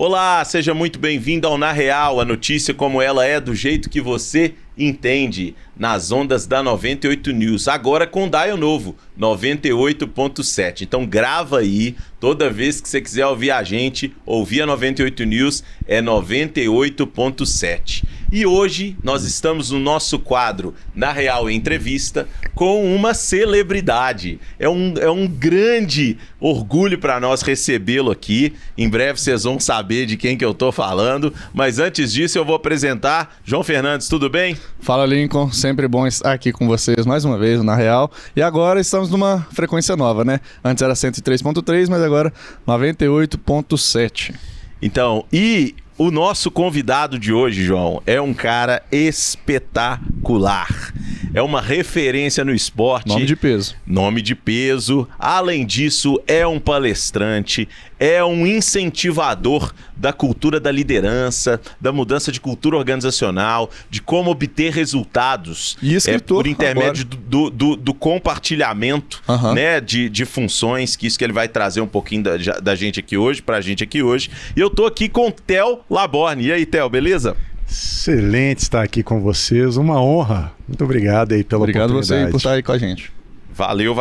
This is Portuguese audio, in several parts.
Olá, seja muito bem-vindo ao Na Real, a notícia como ela é, do jeito que você entende, nas ondas da 98 News, agora com dial novo, 98.7. Então grava aí, toda vez que você quiser ouvir a gente, ouvir a 98 News, é 98.7. E hoje nós estamos no nosso quadro Na Real Entrevista com uma celebridade. É um grande orgulho para nós recebê-lo aqui. Em breve vocês vão saber de quem que eu tô falando. Mas antes disso eu vou apresentar João Fernandes, tudo bem? Fala, Lincoln, sempre bom estar aqui com vocês mais uma vez Na Real. E agora estamos numa frequência nova, né? Antes era 103.3, mas agora 98.7. Então, e o nosso convidado de hoje, João, é um cara espetacular. É uma referência no esporte. Nome de peso. Nome de peso. Além disso, é um palestrante, é um incentivador da cultura da liderança, da mudança de cultura organizacional, de como obter resultados. E escritor, por intermédio do compartilhamento, né, de funções, que isso que ele vai trazer um pouquinho da gente aqui hoje, pra gente aqui hoje. E eu tô aqui com o Theo Laborne. E aí, Theo, beleza? Excelente estar aqui com vocês, uma honra. Muito obrigado aí pela oportunidade. Obrigado você por estar aí com a gente. Valeu.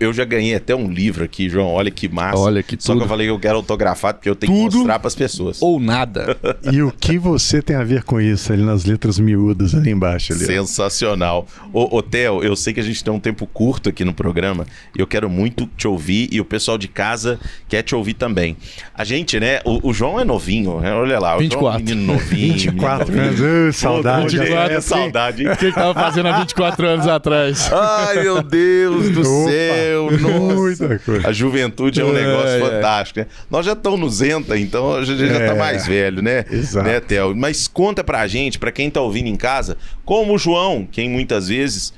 Eu já ganhei até um livro aqui, João. Olha que massa. Olha que Só tudo. que eu falei que eu quero autografado porque eu tenho que mostrar para as pessoas. Ou nada. E o que você tem a ver com isso ali nas letras miúdas ali embaixo? Ali, sensacional. Ô Theo, eu sei que a gente tem um tempo curto aqui no programa e eu quero muito te ouvir e o pessoal de casa quer te ouvir também. A gente, né? O João é novinho, né? Olha lá. O 24. João é um menino novinho. 24 anos, saudade. Saudade. O que ele tava fazendo há 24 anos atrás? Ai, meu Deus do céu. Muita coisa. A juventude é um negócio fantástico, né? Nós já estamos no Zenta, então a gente já tá mais velho, né? Exato. Né, Theo? Mas conta pra gente, pra quem tá ouvindo em casa, como o João, quem muitas vezes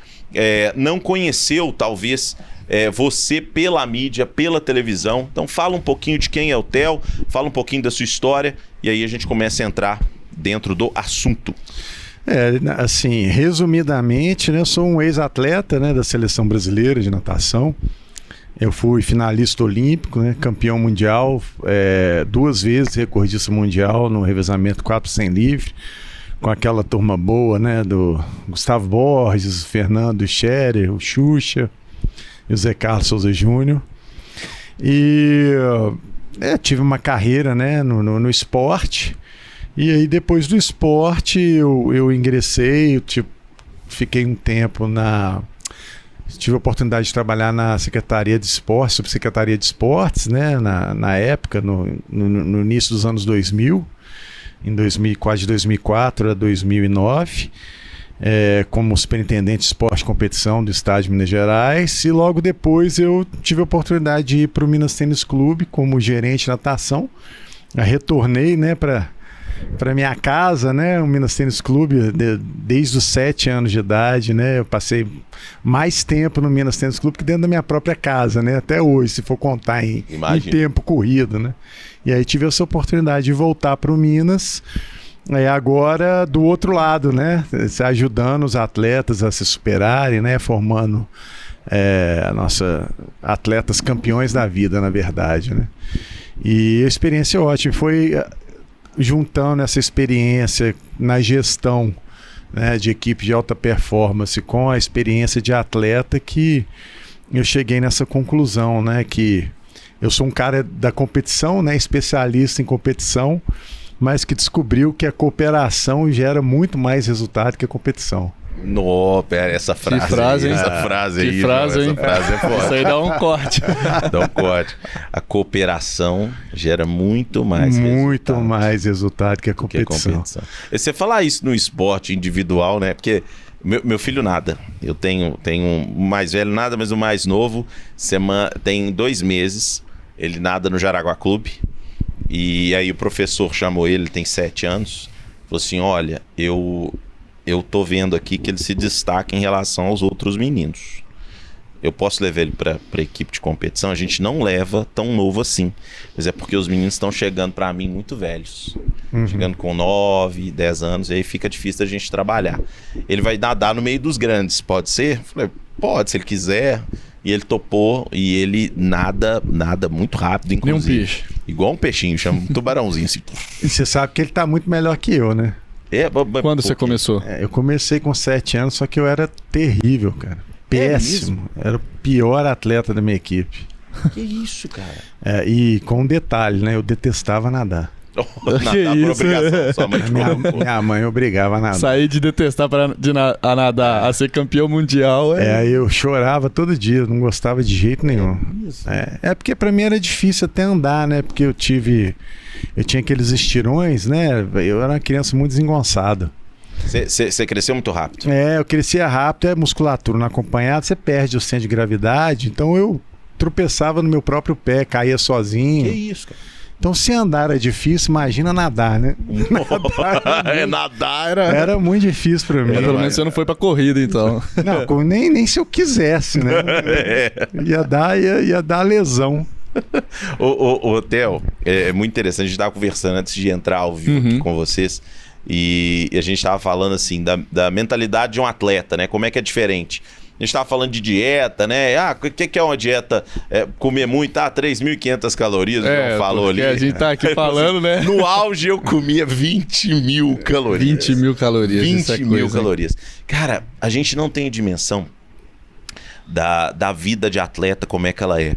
não conheceu, talvez, você pela mídia, pela televisão. Então fala um pouquinho de quem é o Theo, fala um pouquinho da sua história e aí a gente começa a entrar dentro do assunto. Assim, resumidamente, né, eu sou um ex-atleta, né, da Seleção Brasileira de Natação. Eu fui finalista olímpico, né, campeão mundial, 2 vezes recordista mundial no revezamento 400 livre, com aquela turma boa, né, do Gustavo Borges, Fernando Scherer, o Xuxa e o Zé Carlos Souza Júnior. E tive uma carreira, né, no esporte. E aí depois do esporte eu ingressei, fiquei um tempo tive a oportunidade de trabalhar na Secretaria de Esportes, Subsecretaria de Esportes, né, na época, no início dos anos 2000, em 2004, de 2004 a 2009, como superintendente de esporte e competição do estado de Minas Gerais, e logo depois eu tive a oportunidade de ir para o Minas Tênis Clube como gerente de natação. Eu retornei, né, para minha casa, né, o Minas Tênis Clube, desde os 7 anos de idade, né, eu passei mais tempo no Minas Tênis Clube que dentro da minha própria casa, né, até hoje, se for contar em tempo corrido, né. E aí tive essa oportunidade de voltar para o Minas, agora do outro lado, né, ajudando os atletas a se superarem, né, formando atletas campeões da vida, na verdade, né. E a experiência ótima, foi juntando essa experiência na gestão, né, de equipe de alta performance com a experiência de atleta que eu cheguei nessa conclusão, né, que eu sou um cara da competição, né, especialista em competição, mas que descobriu que a cooperação gera muito mais resultado que a competição. Pera, essa frase. Que frase, hein? Essa frase aí. Que frase, hein? Essa frase é forte. Isso aí dá um corte. Dá um corte. A cooperação gera muito mais resultado que a competição. E você falar isso no esporte individual, né? Porque meu filho nada. Eu tenho um mais velho nada, mas o mais novo tem 2 meses. Ele nada no Jaraguá Clube. E aí o professor chamou ele tem 7 anos. Falou assim, olha, eu tô vendo aqui que ele se destaca em relação aos outros meninos. Eu posso levar ele para equipe de competição? A gente não leva tão novo assim. Mas é porque os meninos estão chegando para mim muito velhos. Chegando com 9, 10 anos. E aí fica difícil da gente trabalhar. Ele vai nadar no meio dos grandes, pode ser? Eu falei, pode, se ele quiser. E ele topou. E ele nada muito rápido, inclusive. Nem um peixe. igual um peixinho, chama um tubarãozinho assim. E você sabe que ele tá muito melhor que eu, né? Quando você começou? Eu comecei com 7 anos, só que eu era terrível, cara. Péssimo. Era o pior atleta da minha equipe. Que isso, cara? E com um detalhe, né? Eu detestava nadar. Nadar por obrigação, sua mãe te colocou. Minha mãe obrigava a nadar. Sair de detestar a nadar, a ser campeão mundial. Eu chorava todo dia, não gostava de jeito nenhum. É porque pra mim era difícil até andar, né? Porque eu tinha aqueles estirões, né? Eu era uma criança muito desengonçada. Você cresceu muito rápido. Eu crescia rápido, a musculatura não acompanhada, você perde o centro de gravidade, então eu tropeçava no meu próprio pé, caía sozinho. Que isso, cara? Então, se andar é difícil, imagina nadar, né? Nadar era muito difícil pra mim. Pelo menos você não foi pra corrida, então. Não, nem se eu quisesse, né? Ia dar lesão. Ô, Theo, é muito interessante. A gente estava conversando antes de entrar ao vivo aqui com vocês. E a gente estava falando assim da mentalidade de um atleta, né? Como é que é diferente. A gente estava falando de dieta, né? O que é uma dieta? Comer muito, 3.500 calorias, o falou ali. A gente tá aqui falando, né? No auge eu comia 20.000 calorias. 20.000 calorias. 20.000 calorias. Cara, a gente não tem dimensão da vida de atleta, como é que ela é.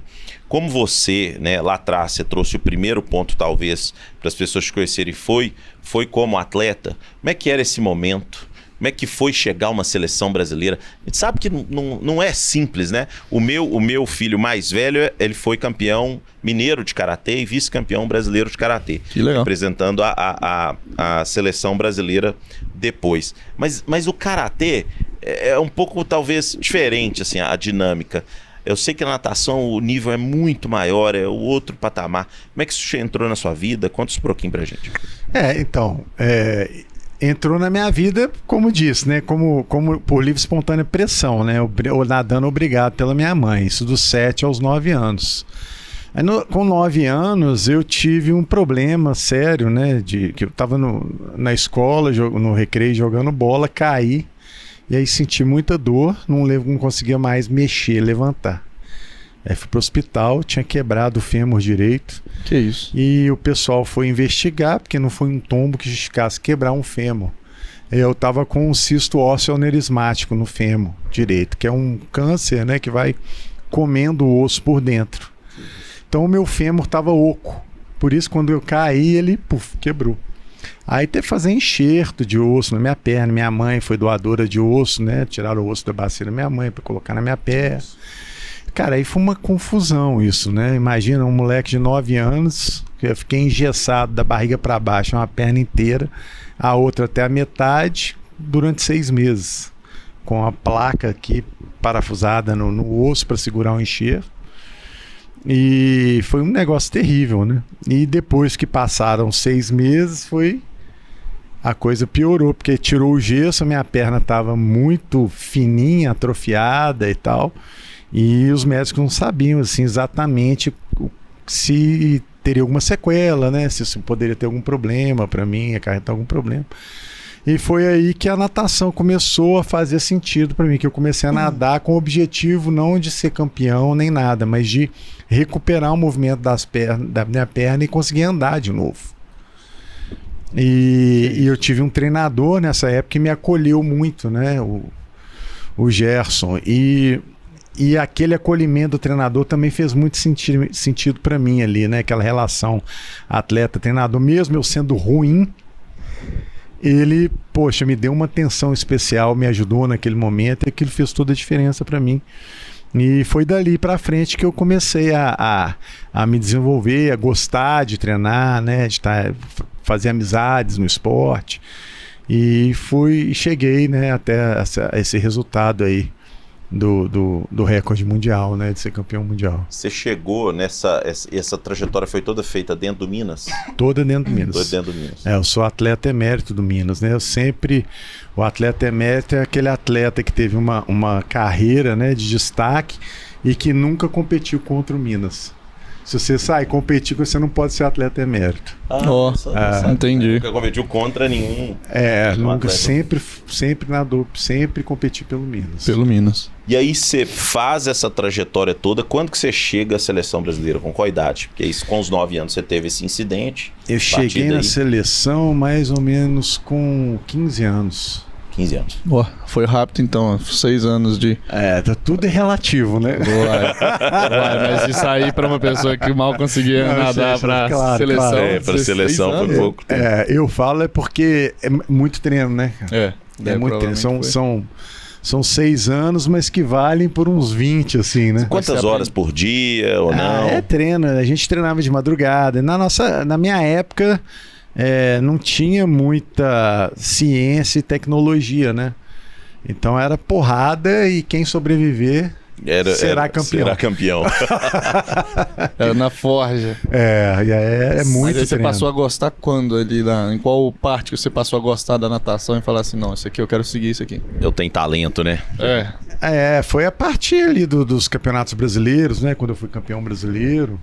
Como você, né, lá atrás, você trouxe o primeiro ponto, talvez, para as pessoas te conhecerem, foi como atleta. Como é que era esse momento? Como é que foi chegar a uma seleção brasileira? A gente sabe que não é simples, né? O meu filho mais velho, ele foi campeão mineiro de karatê e vice-campeão brasileiro de karatê. Que legal. Representando a seleção brasileira depois. Mas o karatê é um pouco, talvez, diferente, assim, a dinâmica. Eu sei que na natação o nível é muito maior, é o outro patamar. Como é que isso entrou na sua vida? Conta isso um pouquinho pra gente. Entrou na minha vida, como disse, né? Como por livre e espontânea pressão, né? Eu nadando obrigado pela minha mãe, isso dos 7 aos 9 anos. Aí com 9 anos eu tive um problema sério, né? Que eu estava na escola, no recreio, jogando bola, caí. E aí senti muita dor, não conseguia mais mexer, levantar. Aí fui pro hospital, tinha quebrado o fêmur direito. Que isso? E o pessoal foi investigar, porque não foi um tombo que justificasse quebrar um fêmur. Eu tava com um cisto ósseo aneurismático no fêmur direito, que é um câncer, né, que vai comendo o osso por dentro. Então o meu fêmur tava oco. Por isso, quando eu caí, ele quebrou. Aí teve que fazer enxerto de osso na minha perna. Minha mãe foi doadora de osso, né? Tiraram o osso da bacia da minha mãe para colocar na minha perna. Cara, aí foi uma confusão isso, né? Imagina um moleque de 9 anos, que eu fiquei engessado da barriga para baixo, uma perna inteira, a outra até a metade, durante 6 meses, com a placa aqui parafusada no osso para segurar o enxerto. E foi um negócio terrível, né? E depois que passaram 6 meses, a coisa piorou, porque tirou o gesso, minha perna estava muito fininha, atrofiada e tal. E os médicos não sabiam assim, exatamente se teria alguma sequela, né? Se isso poderia ter algum problema para mim, acarretar algum problema. E foi aí que a natação começou a fazer sentido para mim, que eu comecei a nadar com o objetivo não de ser campeão nem nada, mas de recuperar o movimento da minha perna e conseguir andar de novo. E eu tive um treinador nessa época que me acolheu muito, né? O Gerson. E aquele acolhimento do treinador também fez muito sentido para mim ali, né? Aquela relação atleta-treinador, mesmo eu sendo ruim, ele, me deu uma atenção especial, me ajudou naquele momento e aquilo fez toda a diferença para mim. E foi dali para frente que eu comecei a me desenvolver, a gostar de treinar, né? De fazer amizades no esporte. E cheguei, né, até esse resultado aí do recorde mundial, né, de ser campeão mundial. Você chegou essa trajetória foi toda feita dentro do Minas? Toda dentro do Minas. Toda dentro do Minas. Eu sou atleta emérito do Minas, né? O atleta emérito é aquele atleta que teve uma carreira, né, de destaque e que nunca competiu contra o Minas. Se você sair competir, você não pode ser atleta emérito. Entendi. Nunca competiu contra nenhum. Nunca, sempre nadou, sempre competi pelo Minas. Pelo Minas. E aí você faz essa trajetória toda, quando que você chega à seleção brasileira? Com qual idade? Porque isso, com os 9 anos você teve esse incidente. Eu cheguei na seleção mais ou menos com 15 anos. 15 anos. Foi rápido então, 6 anos de... Tá tudo relativo, né? Mas isso aí pra uma pessoa que mal conseguia nadar pra seleção... Claro. Pra seleção foi pouco tempo. Eu falo porque é muito treino, né, cara? É muito treino. São 6 anos, mas que valem por uns 20, assim, né? Quantas horas por dia ou não? É treino, a gente treinava de madrugada. Na minha época... não tinha muita ciência e tecnologia, né? Então era porrada e quem sobreviver será campeão. Será campeão. Era na forja. É muito Mas aí você treino. passou a gostar quando ali? Em qual parte que você passou a gostar da natação e falar assim, não, isso aqui eu quero seguir isso aqui? Eu tenho talento, né? Foi a partir ali dos campeonatos brasileiros, né? Quando eu fui campeão brasileiro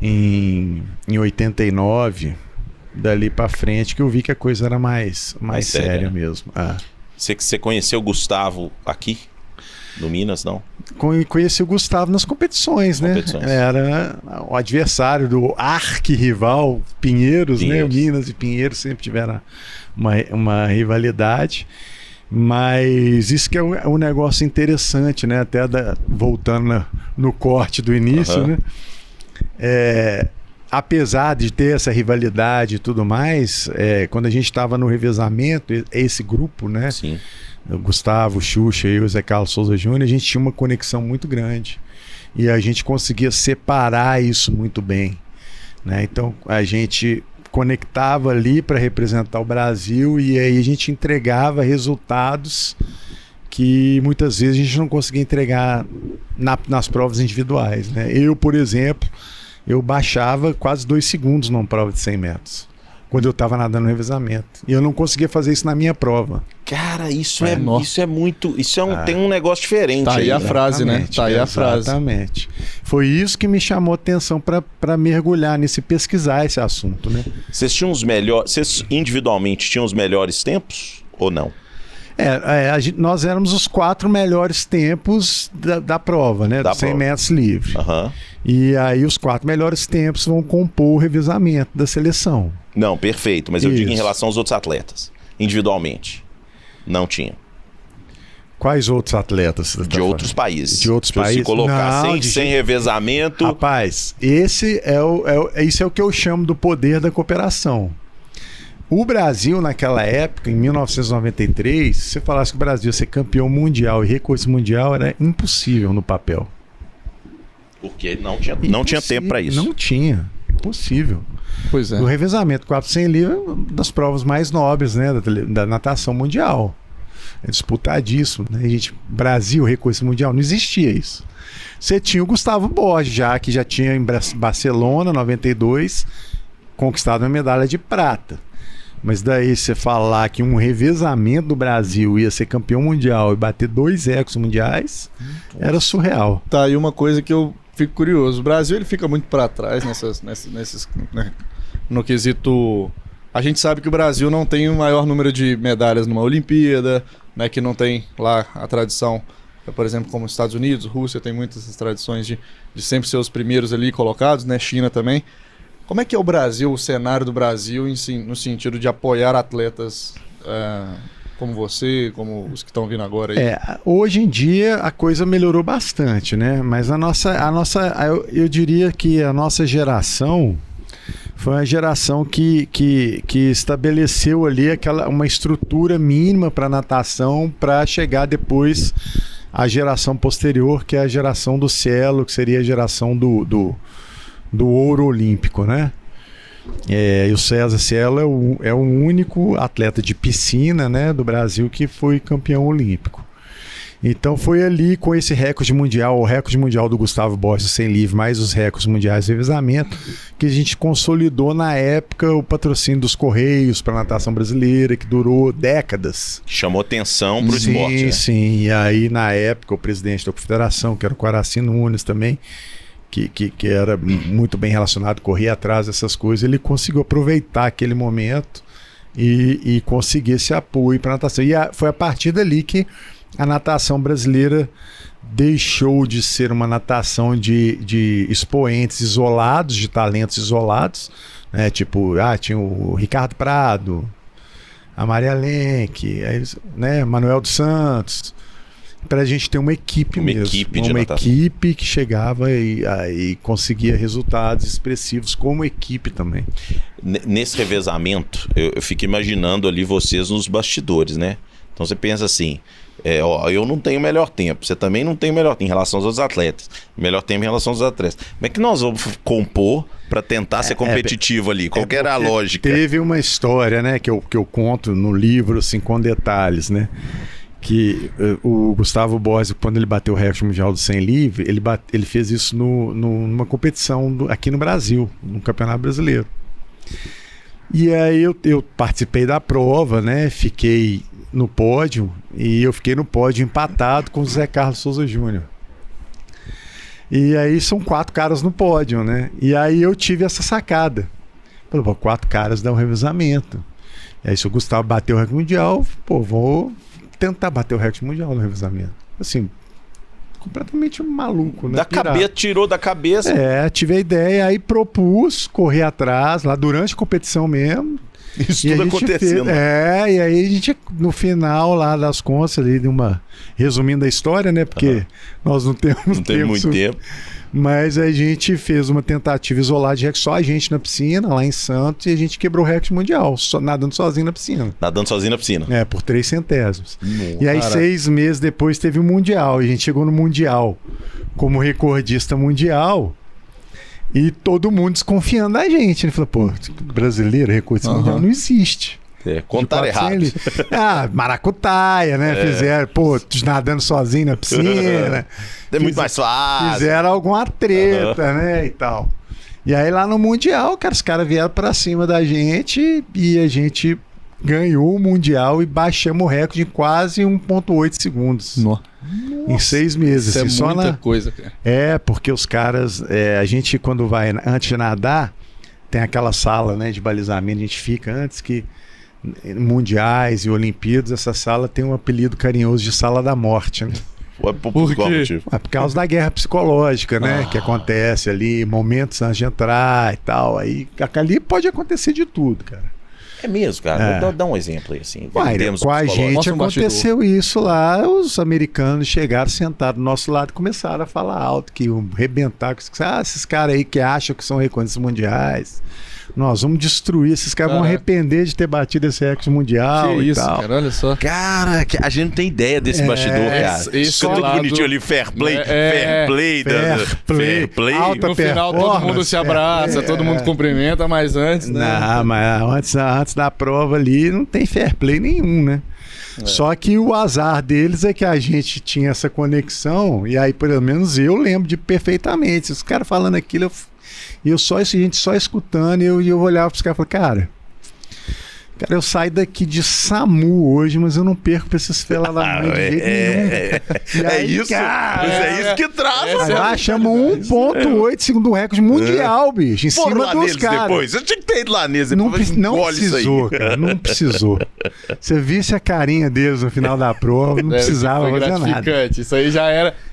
em 89... Dali pra frente que eu vi que a coisa era mais séria, né? Mesmo. Você conheceu o Gustavo aqui? No Minas, não? Conheci o Gustavo nas competições, né? Era o adversário do arquirrival Pinheiros, né? O Minas e Pinheiros sempre tiveram uma rivalidade. Mas isso que é um negócio interessante, né? Até voltando no corte do início, né? Apesar de ter essa rivalidade e tudo mais, quando a gente estava no revezamento, esse grupo, né? Sim. O Gustavo, o Xuxa e o Zé Carlos Souza Júnior, a gente tinha uma conexão muito grande. E a gente conseguia separar isso muito bem, né? Então a gente conectava ali para representar o Brasil e aí a gente entregava resultados que muitas vezes a gente não conseguia entregar nas provas individuais, né? Eu, por exemplo... Eu baixava quase 2 segundos numa prova de 100 metros, quando eu estava nadando no revezamento. E eu não conseguia fazer isso na minha prova. Cara, isso é muito... Tem um negócio diferente. Tá aí a frase, né? Tá aí a frase. Exatamente. Foi isso que me chamou a atenção para mergulhar nisso e pesquisar esse assunto, né? Vocês tinham os melhores... Vocês individualmente tinham os melhores tempos ou não? Nós éramos os 4 melhores tempos da prova, né? Dos 100 metros livre. E aí os 4 melhores tempos vão compor o revezamento da seleção. Não, perfeito. Mas eu digo em relação aos outros atletas. Individualmente. Não tinha. Quais outros atletas? De outros países. De outros países? Se colocar sem revezamento... Rapaz, isso é o que eu chamo do poder da cooperação. O Brasil, naquela época, em 1993, se você falasse que o Brasil ia ser campeão mundial e recurso mundial, era impossível no papel. Porque não tinha tempo para isso. Não tinha. Impossível. Pois é. O revezamento 400 livre é uma das provas mais nobres, né, da natação mundial. É disputadíssimo, né? Brasil, recurso mundial, não existia isso. Você tinha o Gustavo Borges, que já tinha em Barcelona, 92, conquistado uma medalha de prata. Mas daí você falar que um revezamento do Brasil ia ser campeão mundial e bater 2 recordes mundiais, era surreal. Tá, e uma coisa que eu fico curioso, o Brasil ele fica muito para trás no quesito... A gente sabe que o Brasil não tem o maior número de medalhas numa Olimpíada, né, que não tem lá a tradição, por exemplo, como os Estados Unidos, Rússia tem muitas tradições de sempre ser os primeiros ali colocados, né, China também. Como é que é o Brasil, o cenário do Brasil no sentido de apoiar atletas como você, como os que estão vindo agora aí? Hoje em dia a coisa melhorou bastante, né? Mas eu diria que a nossa geração foi uma geração que estabeleceu ali uma estrutura mínima para natação para chegar depois à geração posterior, que é a geração do Cielo, que seria a geração do ouro olímpico, né? E o César Cielo é o único atleta de piscina, né, do Brasil que foi campeão olímpico. Então foi ali com esse recorde mundial, o recorde mundial do Gustavo Borges sem livre, mais os recordes mundiais de revezamento, que a gente consolidou na época o patrocínio dos Correios para a natação brasileira, que durou décadas. Chamou atenção para o esporte, né? Sim. E aí na época o presidente da confederação, que era o Quaraci Nunes também, que era muito bem relacionado, corria atrás dessas coisas, ele conseguiu aproveitar aquele momento e conseguir esse apoio para a natação. E foi a partir dali que a natação brasileira deixou de ser uma natação de expoentes isolados, de talentos isolados, né? Tipo, tinha o Ricardo Prado, a Maria Lenk, né? Manuel dos Santos, para a gente ter uma equipe mesmo. Uma equipe que chegava e conseguia resultados expressivos como equipe também. Nesse revezamento, eu fico imaginando ali vocês nos bastidores, né? Então você pensa assim, eu não tenho o melhor tempo, você também não tem o melhor tempo em relação aos outros atletas, melhor tempo em relação aos atletas. Como é que nós vamos compor para tentar ser competitivo ali? Qual que era a lógica? Teve uma história, né, que eu conto no livro, assim, com detalhes, né? Que o Gustavo Borges, quando ele bateu o recorde mundial do 100 livre, ele fez isso numa competição aqui no Brasil, no Campeonato Brasileiro. E aí eu participei da prova, né? Fiquei no pódio, e eu fiquei no pódio empatado com o Zé Carlos Souza Júnior. E aí são 4 caras no pódio, né? E aí eu tive essa sacada. Falei, 4 caras dá um revezamento. E aí se o Gustavo bater o recorde mundial, vou tentar bater o recorde mundial no revezamento. Assim, completamente maluco, né? Tirou da cabeça. Tive a ideia, aí propus correr atrás, lá durante a competição mesmo. Isso tudo acontecendo. E aí a gente, no final lá das contas, ali, resumindo a história, né? Porque nós não temos muito tempo. Mas a gente fez uma tentativa isolada de recorde, só a gente na piscina, lá em Santos, e a gente quebrou o recorde mundial, nadando sozinho na piscina. Por 3 centésimos. E aí, 6 meses depois, teve o Mundial. E a gente chegou no Mundial como recordista mundial. E todo mundo desconfiando da gente. Ele falou, brasileiro, recordista mundial não existe. Contaram errado. Maracutaia, né? Fizeram, nadando sozinho na piscina. É muito mais fácil. Fizeram alguma treta, né? E tal. E aí lá no Mundial, os caras vieram pra cima da gente e a gente ganhou o Mundial e baixamos o recorde em quase 1,8 segundos. Nossa. Em 6 meses. Isso é muita coisa, cara. Porque os caras, a gente quando vai, antes de nadar, tem aquela sala, né, de balizamento, a gente fica antes que mundiais e Olimpíadas, essa sala tem um apelido carinhoso de sala da morte, né? Por quê? Por causa da guerra psicológica, né? Que acontece ali, momentos antes de entrar e tal. Aí ali pode acontecer de tudo, cara. É mesmo, cara? Dá um exemplo aí, assim. Com a gente aconteceu isso lá, os americanos chegaram, sentaram do nosso lado e começaram a falar alto, que iam rebentar, esses caras aí que acham que são reconhecidos mundiais, nós vamos destruir, esses caras vão arrepender de ter batido esse recorde mundial que e isso, tal. Cara, olha só. Cara, a gente não tem ideia desse bastidor, cara. Isso tudo bonitinho ali, fair play. No final todo mundo se abraça, todo mundo cumprimenta, mas antes, né? Não, mas antes da prova ali não tem fair play nenhum, né? Só que o azar deles é que a gente tinha essa conexão, e aí pelo menos eu lembro perfeitamente. Os caras falando aquilo, a gente só escutando, e eu olhava para os caras e falava, cara, eu saio daqui de SAMU hoje, mas eu não perco pra esses felas lá de jeito nenhum. É isso que traz. Achamos 1,8 segundo o recorde mundial, bicho, em cima dos caras. Depois. Eu tinha que ter ido lá neles. Não precisou, cara, não precisou. Você visse a carinha deles no final da prova, não precisava fazer nada.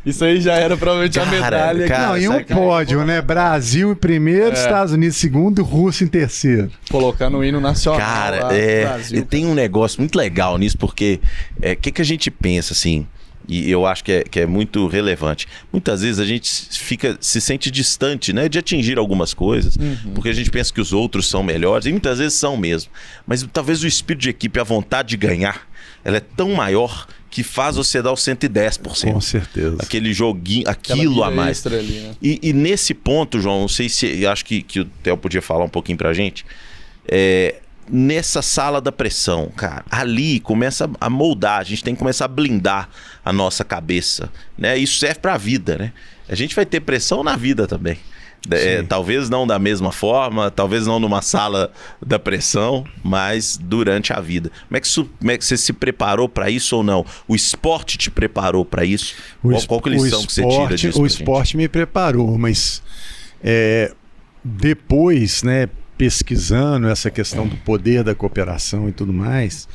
Isso aí já era provavelmente a medalha. Não, e um pódio, né? Brasil em primeiro, Estados Unidos em segundo e Rússia em terceiro. Colocar no hino nacional. Cara, tem um negócio muito legal nisso, porque que a gente pensa assim, e eu acho que é muito relevante. Muitas vezes a gente se sente distante, né, de atingir algumas coisas, porque a gente pensa que os outros são melhores, e muitas vezes são mesmo. Mas talvez o espírito de equipe, a vontade de ganhar, ela é tão maior que faz você dar o 110%. Com certeza. Aquele joguinho, aquilo a mais. Ali, né? E nesse ponto, João, não sei se... Eu acho que o Theo podia falar um pouquinho pra gente. Nessa sala da pressão, cara, ali começa a moldar, a gente tem que começar a blindar a nossa cabeça, né? Isso serve pra vida, né? A gente vai ter pressão na vida também, Talvez não da mesma forma, talvez não numa sala da pressão, mas durante a vida. Como é que você se preparou para isso ou não? O esporte te preparou para isso? Qual que é a lição que você tira disso? O esporte me preparou, mas depois, né, pesquisando essa questão do poder da cooperação e tudo mais,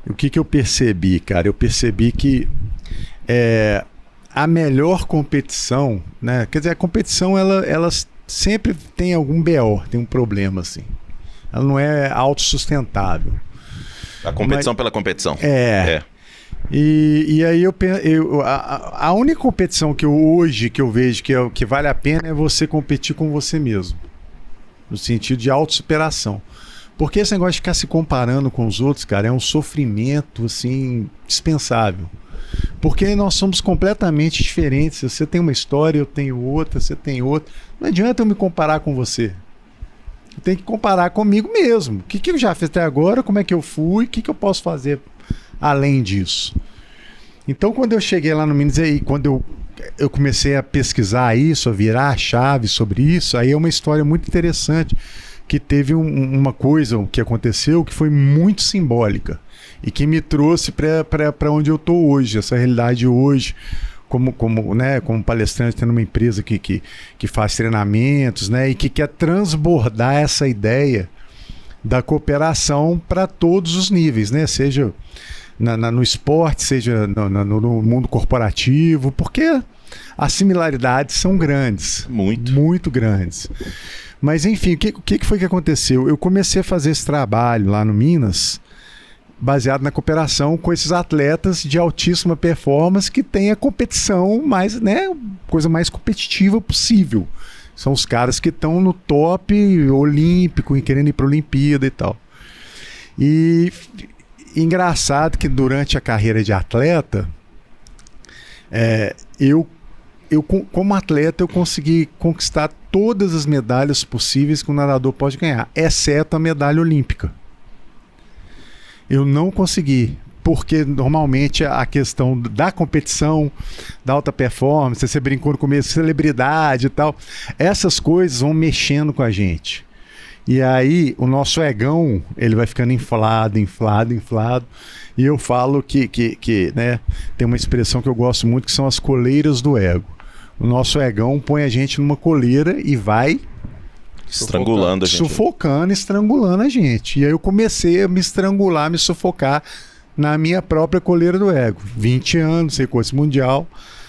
o que eu percebi, cara? Eu percebi que a melhor competição, né? Quer dizer, a competição ela sempre tem algum BO, tem um problema assim. Ela não é autossustentável. A competição pela competição. E aí a única competição que hoje eu vejo que vale a pena é você competir com você mesmo. No sentido de autossuperação. Porque esse negócio de ficar se comparando com os outros, cara, é um sofrimento assim dispensável. Porque nós somos completamente diferentes. Você tem uma história, eu tenho outra, você tem outra. Não adianta eu me comparar com você. Eu tenho que comparar comigo mesmo. O que eu já fiz até agora, como é que eu fui, o que eu posso fazer além disso. Então, quando eu cheguei lá no Minas, aí, quando eu comecei a pesquisar isso, a virar a chave sobre isso, aí é uma história muito interessante, que teve uma coisa que aconteceu que foi muito simbólica e que me trouxe para onde eu estou hoje, essa realidade hoje, como palestrante, tendo uma empresa que faz treinamentos, né, e que quer transbordar essa ideia da cooperação para todos os níveis, né, seja no esporte, seja no mundo corporativo, porque as similaridades são grandes. Muito grandes. Mas enfim, o que foi que aconteceu? Eu comecei a fazer esse trabalho lá no Minas, baseado na cooperação com esses atletas de altíssima performance que tem a competição mais, né, coisa mais competitiva possível. São os caras que estão no top olímpico e querendo ir para a Olimpíada e tal. E engraçado que durante a carreira de atleta, eu como atleta eu consegui conquistar todas as medalhas possíveis que um nadador pode ganhar, exceto a medalha olímpica. Eu não consegui, porque normalmente a questão da competição, da alta performance, você brincou no começo, celebridade e tal, essas coisas vão mexendo com a gente. E aí o nosso egão, ele vai ficando inflado. E eu falo que né, tem uma expressão que eu gosto muito, que são as coleiras do ego. O nosso egão põe a gente numa coleira e vai estrangulando a gente. Sufocando, estrangulando a gente. E aí eu comecei a me estrangular, me sufocar na minha própria coleira do ego. 20 anos, recorde mundial,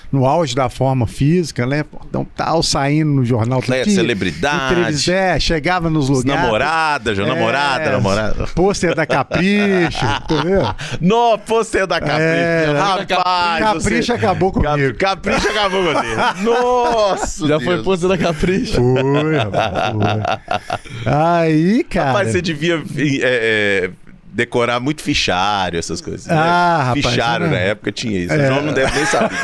no auge da forma física, né? Então, tal, saindo no jornal. Celebridade. Chegava nos lugares. Namorada. Pôster da Capricho, entendeu? No pôster da Capricho. Rapaz, Capricho acabou comigo. Capricho acabou com ele. Nossa, já foi pôster da Capricho. Foi, rapaz, foi. Aí, cara... Rapaz, você devia... decorar muito fichário, essas coisas. Rapaz, fichário na época tinha isso. O João não deve nem saber.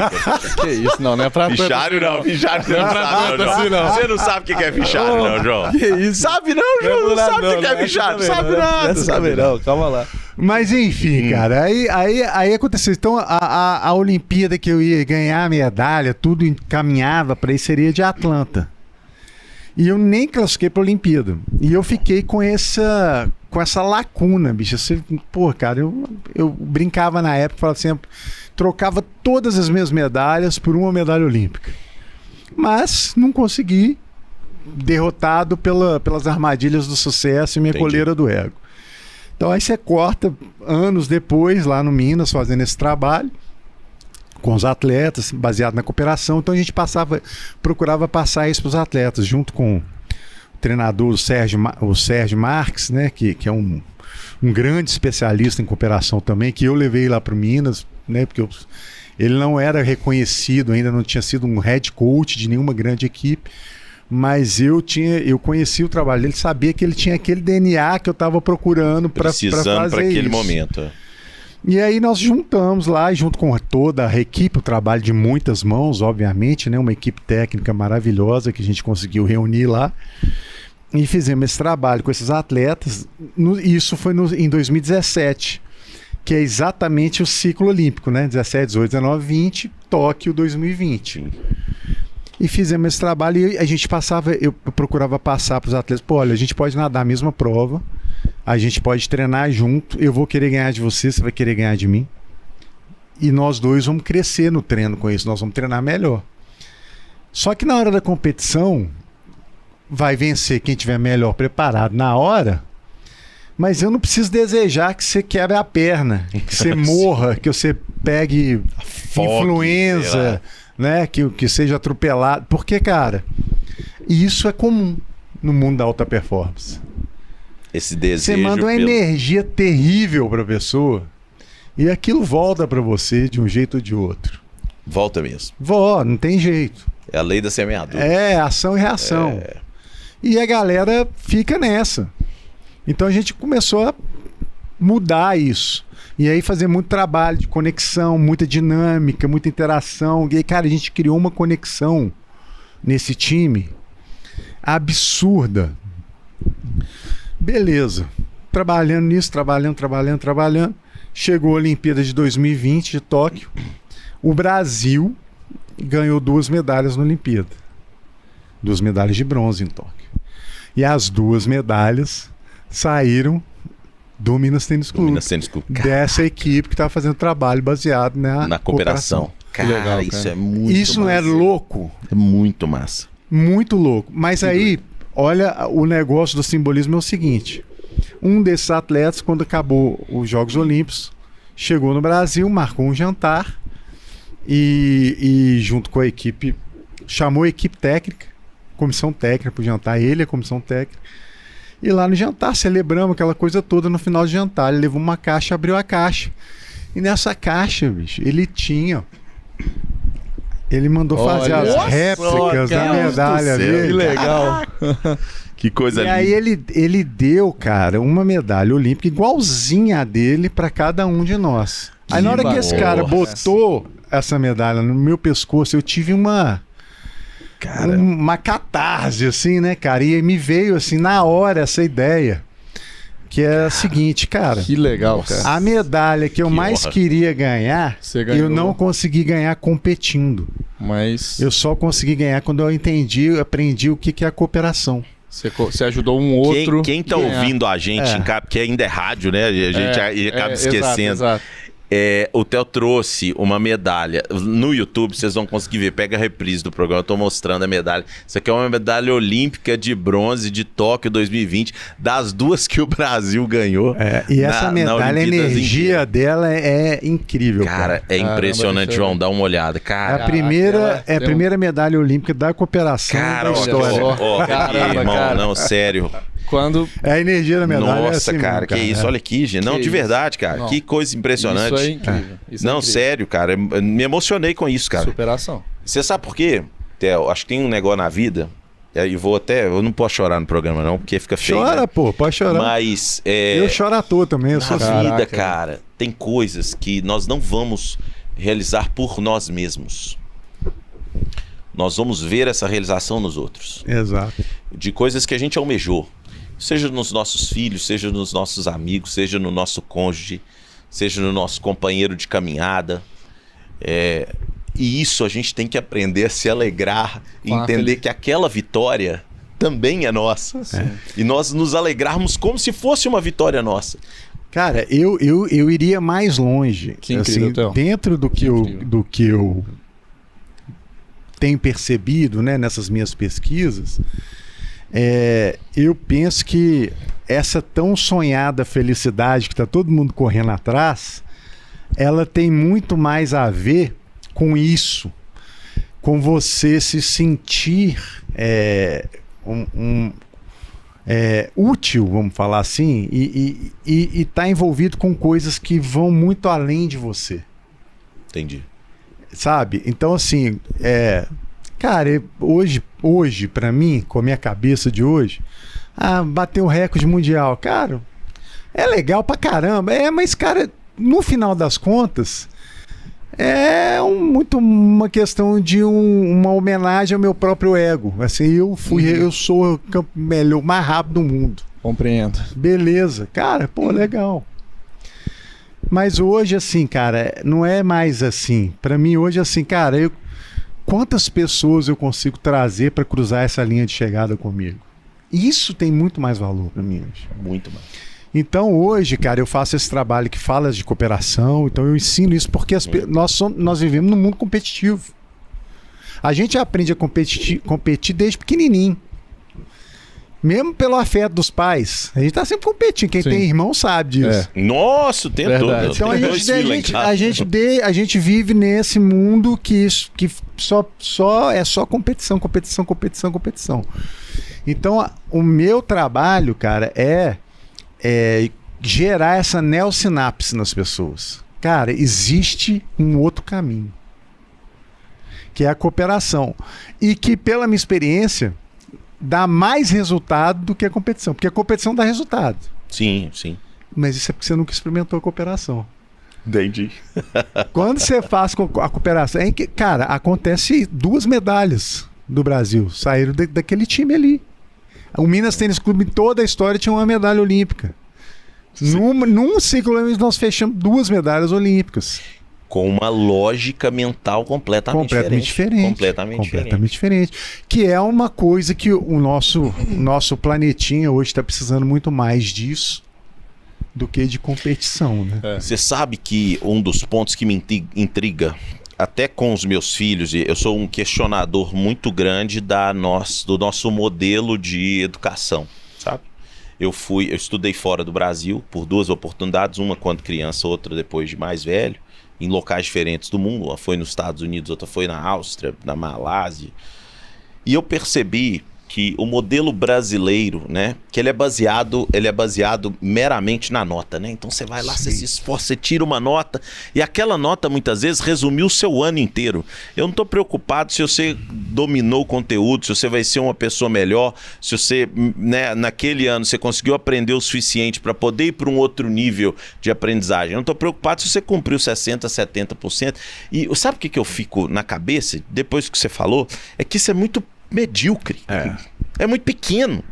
Que isso, não é pra... Fichário não, fichário você não sabe, não, João. Você não sabe o que é fichário, não, João. Que isso? Sabe não, João? Não sabe o que é fichário. Sabe nada. Sabe não, calma lá. Mas enfim, cara, aí aconteceu. Então a Olimpíada que eu ia ganhar a medalha, tudo encaminhava para isso, seria de Atlanta. E eu nem classifiquei para a Olimpíada. E eu fiquei com essa lacuna, bicho. Cara, eu brincava na época, falava sempre, trocava todas as minhas medalhas por uma medalha olímpica. Mas não consegui, derrotado pelas armadilhas do sucesso e minha coleira do ego. Então aí você corta anos depois, lá no Minas, fazendo esse trabalho com os atletas, baseado na cooperação. Então a gente procurava passar isso para os atletas, junto com o treinador o Sérgio Marques, né, que é um grande especialista em cooperação também, que eu levei lá para o Minas, né, porque ele não era reconhecido ainda, não tinha sido um head coach de nenhuma grande equipe, mas eu conhecia o trabalho dele, sabia que ele tinha aquele DNA que eu estava procurando para fazer precisando para aquele isso. momento. E aí nós juntamos lá, junto com toda a equipe, o trabalho de muitas mãos, obviamente, né? Uma equipe técnica maravilhosa que a gente conseguiu reunir lá. E fizemos esse trabalho com esses atletas. Isso foi em 2017, que é exatamente o ciclo olímpico, né? 17, 18, 19, 20, Tóquio 2020. E fizemos esse trabalho e a gente passava, eu procurava passar para os atletas, pô, olha, a gente pode nadar a mesma prova, a gente pode treinar junto, eu vou querer ganhar de você, você vai querer ganhar de mim. E nós dois vamos crescer no treino com isso, nós vamos treinar melhor. Só que na hora da competição, vai vencer quem tiver melhor preparado na hora, mas eu não preciso desejar que você quebre a perna, que você morra, que você pegue influenza, né? Que seja atropelado. Porque, cara, isso é comum no mundo da alta performance. Esse desejo. Você manda uma energia terrível para a pessoa e aquilo volta para você de um jeito ou de outro. Volta mesmo. Não tem jeito. É a lei da semeadura. É, ação e reação. E a galera fica nessa. Então a gente começou a mudar isso. E aí fazer muito trabalho de conexão, muita dinâmica, muita interação. E aí, cara, a gente criou uma conexão nesse time absurda. Beleza. Trabalhando nisso, trabalhando. Chegou a Olimpíada de 2020 de Tóquio. O Brasil ganhou 2 medalhas na Olimpíada. 2 medalhas de bronze em Tóquio. E as 2 medalhas saíram do Minas Tênis Clube. Dessa equipe que estava fazendo trabalho baseado na cooperação. Cara, legal, cara. Isso é muito Isso não massa. é louco? É muito massa. Muito louco. Mas aí, olha, o negócio do simbolismo é o seguinte. Um desses atletas, quando acabou os Jogos Olímpicos, chegou no Brasil, marcou um jantar e junto com a equipe, chamou a equipe técnica, comissão técnica para o jantar, ele, a comissão técnica. E lá no jantar, celebramos aquela coisa toda. No final do jantar, ele levou uma caixa, abriu a caixa. E nessa caixa, bicho, ele mandou fazer as réplicas da medalha dele. Que legal. Que coisa E linda. aí ele deu, cara, uma medalha olímpica igualzinha a dele para cada um de nós. Aí na hora que esse cara botou essa medalha no meu pescoço, eu tive uma catarse, assim, né, cara? E aí me veio, assim, na hora essa ideia, que é a seguinte, cara. Que legal, cara. A medalha que eu mais queria ganhar, Você ganhou. eu não consegui ganhar competindo. Mas Eu só consegui ganhar quando eu aprendi o que é a cooperação. você ajudou um outro. Quem tá a ganhar. ouvindo a gente, porque ainda é rádio, né? A gente acaba esquecendo. Exato. O Theo trouxe uma medalha. No YouTube vocês vão conseguir ver. Pega a reprise do programa, eu tô mostrando a medalha. Isso aqui é uma medalha olímpica de bronze de Tóquio 2020, das 2 que o Brasil ganhou. E essa medalha, a energia dela é incrível. Cara, é impressionante, João. Dá uma olhada. É Cara, a primeira medalha olímpica da cooperação cara, da história. Caramba, irmão, cara. não, sério. Quando A energia da medalha é Nossa, assim cara, mesmo, que isso. Olha aqui, gente. Não, Que de verdade, cara. Não. Que coisa impressionante. isso é incrível. Isso é Não, incrível. sério, cara. Eu me emocionei com isso, cara. Superação. Você sabe por quê, Theo? Acho que tem um negócio na vida. E eu não posso chorar no programa, não, porque fica feio. Chora, né? pô, pode chorar. Mas Eu choro à toa também, eu na sou assim. vida, Caraca. cara, tem coisas que nós não vamos realizar por nós mesmos. Nós vamos ver essa realização nos outros. Exato. De coisas que a gente almejou. Seja nos nossos filhos, seja nos nossos amigos, seja no nosso cônjuge, seja no nosso companheiro de caminhada. E isso a gente tem que aprender a se alegrar e Com a entender que aquela vitória também é nossa. E nós nos alegrarmos como se fosse uma vitória nossa. Cara, eu iria mais longe. Que incrível, assim, Theo. dentro do que, incrível. do que eu tenho percebido, né, nessas minhas pesquisas, eu penso que essa tão sonhada felicidade que está todo mundo correndo atrás, ela tem muito mais a ver com isso, com você se sentir útil, vamos falar assim, e estar envolvido com coisas que vão muito além de você, Entendi. sabe? Então, assim, cara, hoje para mim, com a minha cabeça de hoje, bater o recorde mundial, cara, é legal pra caramba, mas, cara, no final das contas, muito uma questão de uma homenagem ao meu próprio ego. Assim, eu sou o melhor, mais rápido do mundo. Compreendo. Beleza, cara, pô, legal. Mas hoje, assim, cara, não é mais assim. Pra mim, hoje, assim, cara, quantas pessoas eu consigo trazer para cruzar essa linha de chegada comigo. Isso tem muito mais valor para mim hoje. Muito mais. Então hoje, cara, eu faço esse trabalho que fala de cooperação, então eu ensino isso porque nós vivemos num mundo competitivo. A gente aprende a competir desde pequenininho. Mesmo pelo afeto dos pais. A gente tá sempre competindo. Quem tem irmão sabe disso. Nossa, o tempo todo. Então a gente vive nesse mundo que só é só competição. Então o meu trabalho, cara, é gerar essa neossinapse nas pessoas. Cara, existe um outro caminho, que é a cooperação. E que, pela minha experiência, dá mais resultado do que a competição. Porque a competição dá resultado. Sim, sim. Mas isso é porque você nunca experimentou a cooperação. Entendi. Quando você faz a cooperação, cara, acontece 2 medalhas do Brasil. Saíram daquele time ali. O Minas Tênis Clube, em toda a história, tinha uma medalha olímpica. Num ciclo, nós fechamos 2 medalhas olímpicas. Com uma lógica mental completamente diferente. Completamente diferente. Que é uma coisa que o nosso planetinha hoje está precisando muito mais disso do que de competição, né? Você sabe que um dos pontos que me intriga, até com os meus filhos, eu sou um questionador muito grande do nosso modelo de educação, sabe? Eu estudei fora do Brasil por 2 oportunidades, uma quando criança, outra depois de mais velho, em locais diferentes do mundo. Uma foi nos Estados Unidos, outra foi na Áustria, na Malásia. E eu percebi que o modelo brasileiro, né, que ele é baseado meramente na nota, né? Então você vai lá, você se esforça, você tira uma nota, e aquela nota muitas vezes resumiu o seu ano inteiro. Eu não estou preocupado se você dominou o conteúdo, se você vai ser uma pessoa melhor, se você, né, naquele ano você conseguiu aprender o suficiente para poder ir para um outro nível de aprendizagem. Eu não estou preocupado se você cumpriu 60%, 70%. E sabe o que eu fico na cabeça, depois que você falou? É que isso é muito medíocre. É muito pequeno.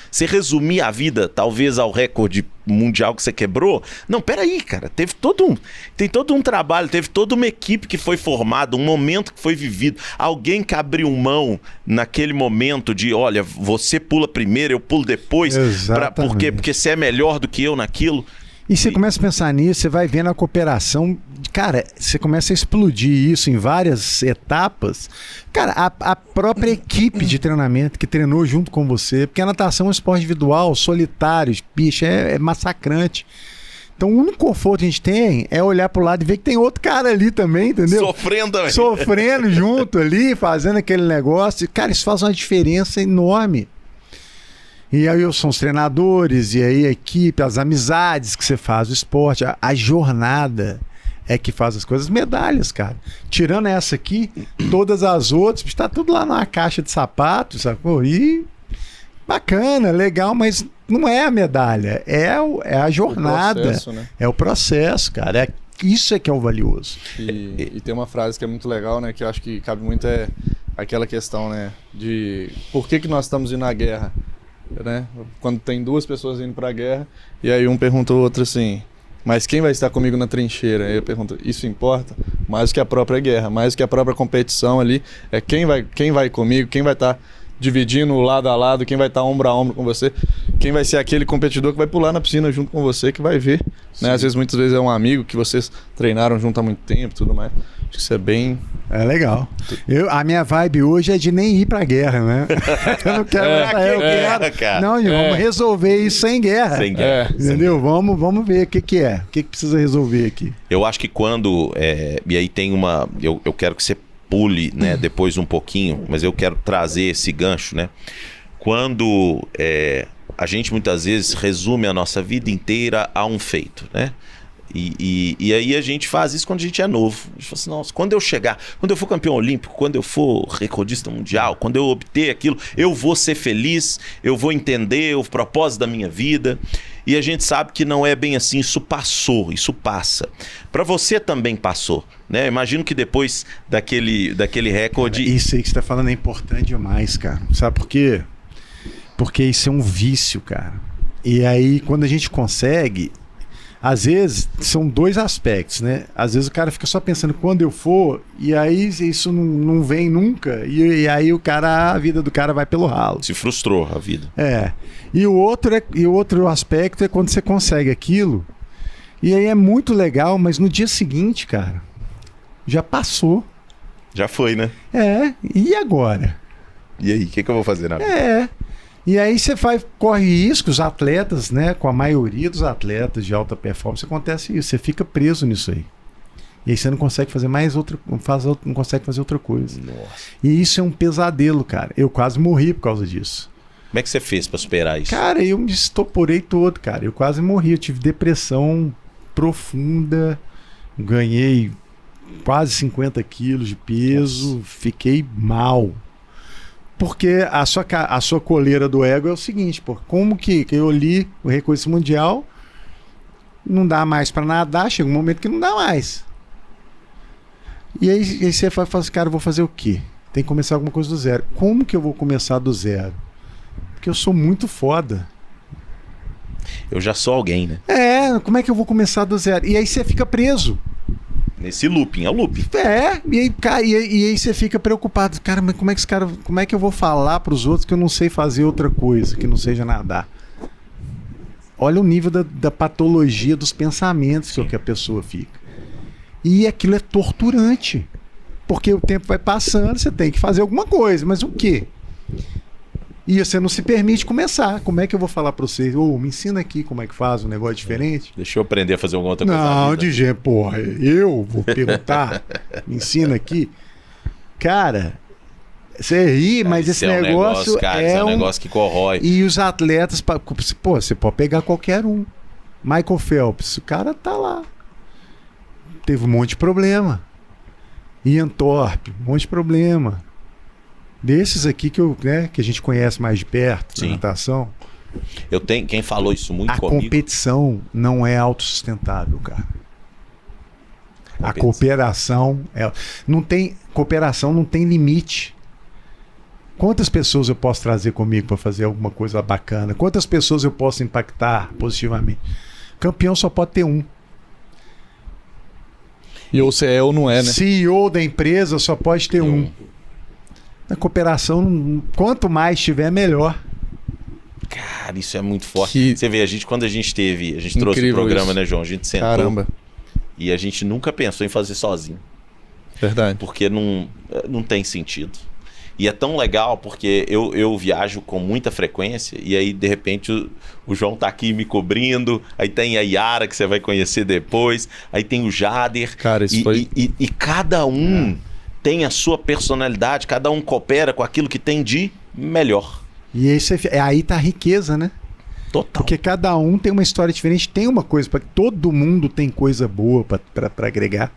Você resumir a vida, talvez, ao recorde mundial que você quebrou. Não, peraí, cara. Tem todo um trabalho, teve toda uma equipe que foi formada, um momento que foi vivido. Alguém que abriu mão naquele momento de, olha, você pula primeiro, eu pulo depois. Porque você é melhor do que eu naquilo. E você começa a pensar nisso, você vai vendo a cooperação, cara, você começa a explodir isso em várias etapas. Cara, a própria equipe de treinamento que treinou junto com você, porque a natação é um esporte individual, solitário, bicho, é massacrante. Então o único conforto que a gente tem é olhar pro lado e ver que tem outro cara ali também, entendeu? Sofrendo junto ali, fazendo aquele negócio. Cara, isso faz uma diferença enorme. E aí são os treinadores, e aí a equipe, as amizades que você faz, o esporte, a jornada é que faz as coisas. Medalhas, cara. Tirando essa aqui, todas as outras, está tudo lá numa caixa de sapatos, sacou? E bacana, legal, mas não é a medalha, é a jornada. É o processo, né? É o processo, cara. Isso é que é o valioso. E tem uma frase que é muito legal, né? Que eu acho que cabe muito, é aquela questão, né? De por que nós estamos indo à guerra? Né? Quando tem 2 pessoas indo para a guerra, e aí um pergunta ao outro assim, mas quem vai estar comigo na trincheira? Aí eu pergunto, isso importa? Mais do que a própria guerra, mais do que a própria competição ali, é quem vai comigo, quem vai estar dividindo lado a lado, quem vai estar ombro a ombro com você, quem vai ser aquele competidor que vai pular na piscina junto com você, que vai ver, né? Às vezes, muitas vezes é um amigo que vocês treinaram junto há muito tempo e tudo mais. Acho que isso é bem... É legal. A minha vibe hoje é de nem ir pra guerra, né? Eu não quero eu quero. Cara. Não, vamos resolver isso sem guerra. Sem guerra. Entendeu? Vamos ver o que é. O que precisa resolver aqui. Eu acho que quando... e aí tem uma... Eu quero que você pule, né, depois um pouquinho, mas eu quero trazer esse gancho, né? Quando a gente muitas vezes resume a nossa vida inteira a um feito, né? E aí a gente faz isso quando a gente é novo. A gente fala assim, nossa, quando eu for campeão olímpico, quando eu for recordista mundial, quando eu obter aquilo, eu vou ser feliz, eu vou entender o propósito da minha vida. E a gente sabe que não é bem assim, isso passou, isso passa. Para você também passou, né? Imagino que depois daquele recorde... Cara, isso aí que você tá falando é importante demais, cara. Sabe por quê? Porque isso é um vício, cara. E aí, quando a gente consegue... às vezes são dois aspectos, né? Às vezes o cara fica só pensando quando eu for, e aí isso não vem nunca, e aí a vida do cara vai pelo ralo. Se frustrou a vida. E o outro aspecto é quando você consegue aquilo, e aí é muito legal, mas no dia seguinte, cara, já passou. Já foi, né? E agora? E aí, o que eu vou fazer na vida? E aí você corre risco, os atletas, né? Com a maioria dos atletas de alta performance acontece isso, você fica preso nisso aí. E aí você não consegue fazer não consegue fazer outra coisa. Nossa. E isso é um pesadelo, cara. Eu quase morri por causa disso. Como é que você fez pra superar isso? Cara, eu me estoporei todo, cara. Eu quase morri, eu tive depressão profunda, ganhei quase 50 quilos de peso, fiquei mal. Porque a sua coleira do ego é o seguinte, pô, como que eu li o Recurso Mundial, não dá mais para nadar, chega um momento que não dá mais. E aí você fala assim, cara, eu vou fazer o quê? Tem que começar alguma coisa do zero. Como que eu vou começar do zero? Porque eu sou muito foda. Eu já sou alguém, né? Como é que eu vou começar do zero? E aí você fica preso. Nesse looping, é o looping. E aí você fica preocupado. Cara, mas como é que eu vou falar pros outros que eu não sei fazer outra coisa, que não seja nadar? Olha o nível da patologia dos pensamentos que a pessoa fica. E aquilo é torturante. Porque o tempo vai passando, você tem que fazer alguma coisa. Mas o quê? E você não se permite começar. Como é que eu vou falar pra vocês? Me ensina aqui como é que faz um negócio diferente. Deixa eu aprender a fazer alguma outra coisa. Não, de jeito, porra. Eu vou perguntar. Me ensina aqui. Cara, você ri, mas esse negócio cara, é um negócio que corrói. E os atletas, você pode pegar qualquer um. Michael Phelps, o cara tá lá. Teve um monte de problema. Ian Thorpe, um monte de problema. Desses aqui que a gente conhece mais de perto, na natação. Quem falou isso muito comigo. A competição não é autossustentável, cara. A cooperação cooperação não tem limite. Quantas pessoas eu posso trazer comigo para fazer alguma coisa bacana? Quantas pessoas eu posso impactar positivamente? Campeão só pode ter um. E ou se é ou não é, né? CEO da empresa só pode ter um. Na cooperação, quanto mais tiver, melhor. Cara, isso é muito forte. Você vê, quando a gente trouxe o programa, isso, né, João? A gente sentou. Caramba. E a gente nunca pensou em fazer sozinho. Verdade. Porque não tem sentido. E é tão legal porque eu viajo com muita frequência e aí, de repente, o João tá aqui me cobrindo, aí tem a Yara, que você vai conhecer depois, aí tem o Jader. Cara, isso foi... E cada um tem a sua personalidade, cada um coopera com aquilo que tem de melhor. E aí tá a riqueza, né? Total. Porque cada um tem uma história diferente, tem uma coisa, todo mundo tem coisa boa para agregar.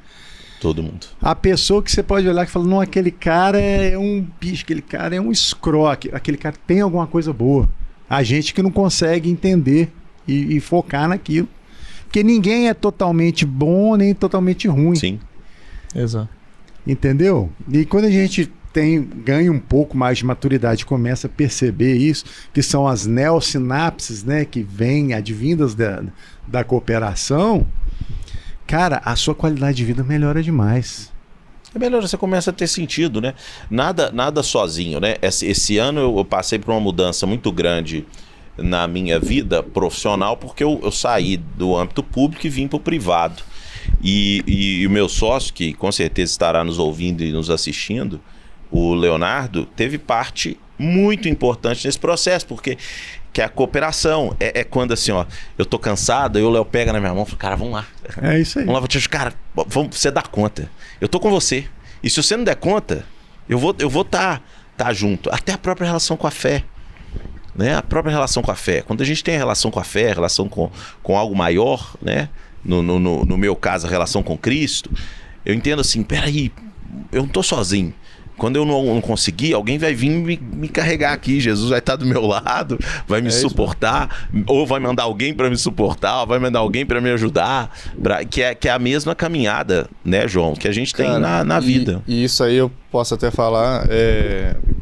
Todo mundo. A pessoa que você pode olhar e falar, não, aquele cara é um bicho, aquele cara é um escroque, aquele cara tem alguma coisa boa. A gente que não consegue entender e focar naquilo. Porque ninguém é totalmente bom nem totalmente ruim. Sim. Exato. Entendeu? E quando a gente ganha um pouco mais de maturidade, começa a perceber isso, que são as neosinapses, né, que vêm advindas da cooperação, cara, a sua qualidade de vida melhora demais. É melhor, você começa a ter sentido, né? Nada sozinho, né? Esse ano eu passei por uma mudança muito grande na minha vida profissional, porque eu saí do âmbito público e vim para o privado. E o meu sócio, que com certeza estará nos ouvindo e nos assistindo, o Leonardo, teve parte muito importante nesse processo, porque que é a cooperação. É quando assim, ó, eu tô cansado, aí o Léo pega na minha mão e fala, cara, vamos lá. É isso aí. Vamos lá, vou te ajudar. Cara, você dá conta. Eu tô com você. E se você não der conta, eu vou tá junto. Até a própria relação com a fé. Né? A própria relação com a fé. Quando a gente tem a relação com a fé, a relação com algo maior, né? No meu caso, a relação com Cristo, eu entendo assim, peraí, eu não tô sozinho. Quando eu não conseguir, alguém vai vir me carregar aqui. Jesus vai estar do meu lado, vai me suportar, ou vai mandar alguém para me suportar, ou vai mandar alguém para me ajudar, que é a mesma caminhada, né, João, que a gente tem na vida. E isso aí eu posso até falar,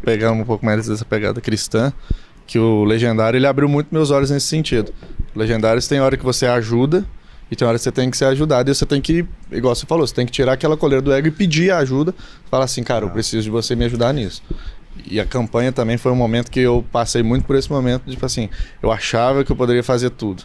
pegando um pouco mais dessa pegada cristã, que o Legendário ele abriu muito meus olhos nesse sentido. O Legendários tem hora que você ajuda E tem hora que você tem que ser ajudado e você tem que, igual você falou, você tem que tirar aquela coleira do ego e pedir ajuda. Falar assim, cara, eu preciso de você me ajudar nisso. E a campanha também foi um momento que eu passei muito por esse momento, tipo assim, eu achava que eu poderia fazer tudo.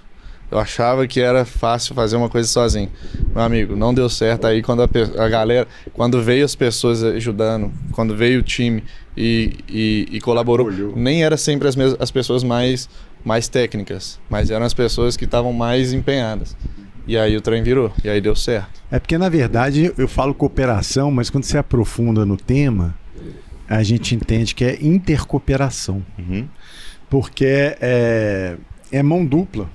Eu achava que era fácil fazer uma coisa sozinho. Meu amigo, não deu certo. Aí quando a galera, quando veio as pessoas ajudando, quando veio o time e colaborou, nem era sempre as pessoas mais técnicas, mas eram as pessoas que estavam mais empenhadas. E aí o trem virou, e aí deu certo. É porque, na verdade, eu falo cooperação, mas quando você aprofunda no tema, a gente entende que é intercooperação. Porque é mão dupla.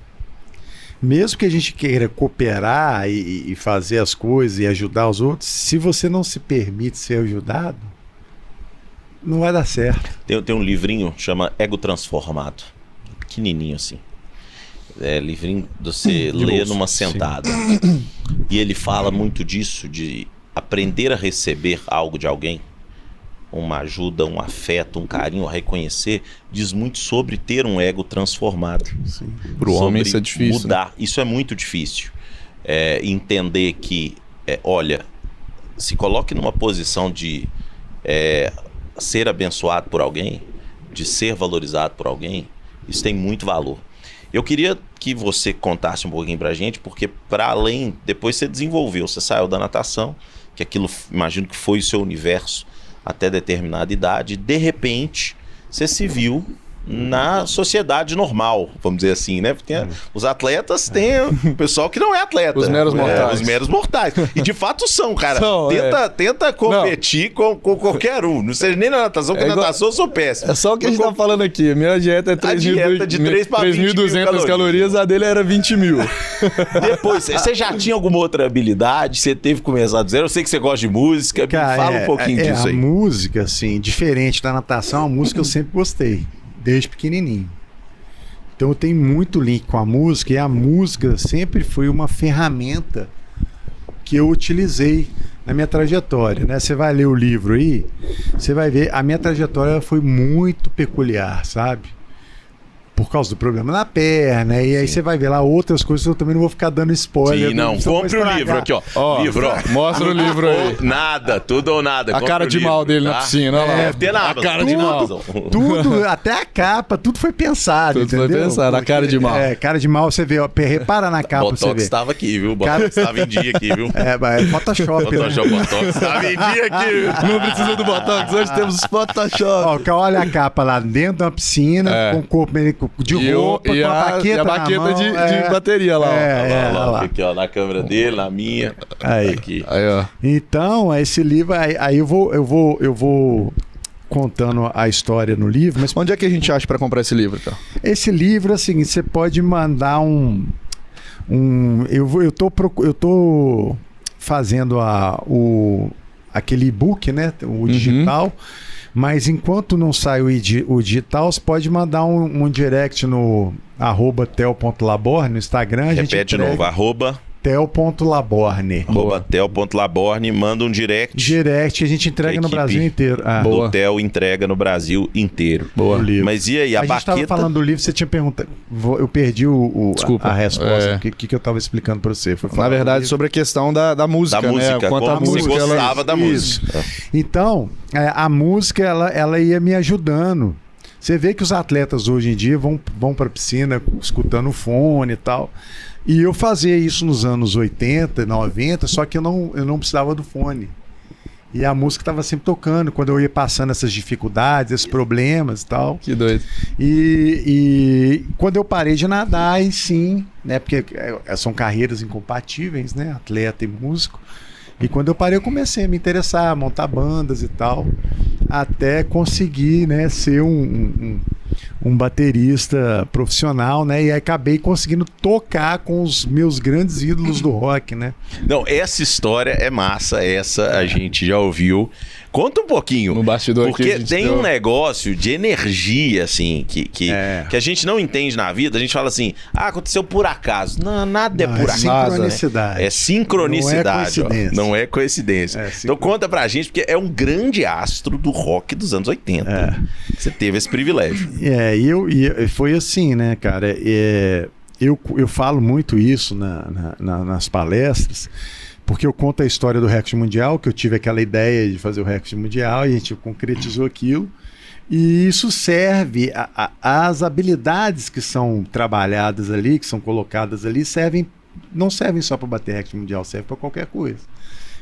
Mesmo que a gente queira cooperar e fazer as coisas e ajudar os outros, se você não se permite ser ajudado, não vai dar certo. Tem um livrinho, chama Ego Transformado. Pequenininho assim. É livrinho de você ler numa sentada. E ele fala muito disso, de aprender a receber algo de alguém. Uma ajuda, um afeto, um carinho, a reconhecer, diz muito sobre ter um ego transformado. Para o homem isso é difícil. Mudar. Né? Isso é muito difícil. Entender que, olha, se coloque numa posição de ser abençoado por alguém, de ser valorizado por alguém, isso tem muito valor. Eu queria que você contasse um pouquinho pra gente, porque para além, depois você desenvolveu, você saiu da natação, que aquilo, imagino que foi o seu universo, até determinada idade, de repente você se viu na sociedade normal, vamos dizer assim, né? Porque os atletas têm o pessoal que não é atleta. Os meros mortais. Os meros mortais. E de fato são, cara. Tenta competir com qualquer um. Não seja nem na natação, porque na natação eu sou péssimo. É só o que a gente tá falando aqui. A minha dieta é 3.200 calorias, a dele era 20 mil. Depois, você já tinha alguma outra habilidade? Você teve que começar do zero? Eu sei que você gosta de música. Cara, fala um pouquinho disso aí. A música, assim, diferente da natação, a música eu sempre gostei. Desde pequenininho. Então eu tenho muito link com a música, e a música sempre foi uma ferramenta que eu utilizei na minha trajetória, né? Você vai ler o livro aí, você vai ver, a minha trajetória foi muito peculiar, sabe? Por causa do problema na perna, e aí você vai ver lá outras coisas, eu também não vou ficar dando spoiler. Sim, não, compre o livro aqui, ó. Livro, ó. Mostra o livro aí. Nada, tudo ou nada. A cara de mal dele na piscina, olha lá. Deve ter na Amazon. A cara de mal. Tudo, até a capa, tudo foi pensado, tudo entendeu? Foi pensado, a cara de mal. Cara de mal, você vê, ó, repara na capa, você vê. Botox estava aqui, viu? Botox estava em dia aqui, viu? É Photoshop. Botox estava em dia aqui. Não precisa do Botox, hoje temos Photoshop. Ó, olha a capa lá, dentro da piscina, com o corpo de roupa, e com a baqueta de bateria lá. Lá. Aqui, ó, na câmera dele, na minha. Aí. Aqui. Aí, ó. Então, esse livro, aí eu vou contando a história no livro. Mas onde é que a gente acha para comprar esse livro, então? Esse livro, assim, você pode mandar eu tô fazendo aquele e-book, né? O digital. Mas enquanto não sai o digital, você pode mandar um direct no @tel.laborne no Instagram. Repete de novo, @tel.laborne. @tel.laborne, manda um direct. Direct, a gente entrega no Brasil inteiro. O Tel entrega no Brasil inteiro. Boa. Mas e aí, a baqueta... gente tava falando do livro, você tinha perguntado. Eu perdi a resposta. O que eu tava explicando para você? Na verdade, sobre a questão da música, né? Quanto a música, você gostava da música. Então, a música, ela ia me ajudando. Você vê que os atletas hoje em dia vão para a piscina escutando fone e tal. E eu fazia isso nos anos 80, 90, só que eu não precisava do fone. E a música estava sempre tocando, quando eu ia passando essas dificuldades, esses problemas e tal. Que doido. E quando eu parei de nadar, aí sim, né? Porque são carreiras incompatíveis, né? Atleta e músico. E quando eu parei, eu comecei a me interessar, a montar bandas e tal, até conseguir, né, ser um baterista profissional, né? E aí acabei conseguindo tocar com os meus grandes ídolos do rock, né? Não, essa história é massa, essa a gente já ouviu. Conta um pouquinho. No bastidor porque aqui tem um negócio de energia, assim, que a gente não entende na vida. A gente fala assim, aconteceu por acaso. Não, nada é por acaso. Sincronicidade. Né? É sincronicidade. Não é coincidência. Então conta pra gente, porque é um grande astro do rock dos anos 80. Você teve esse privilégio. E foi assim, né, cara? eu falo muito isso nas palestras, porque eu conto a história do recorde mundial, que eu tive aquela ideia de fazer o recorde mundial e a gente concretizou aquilo. E isso serve, as habilidades que são trabalhadas ali, que são colocadas ali, não servem só para bater recorde mundial, servem para qualquer coisa.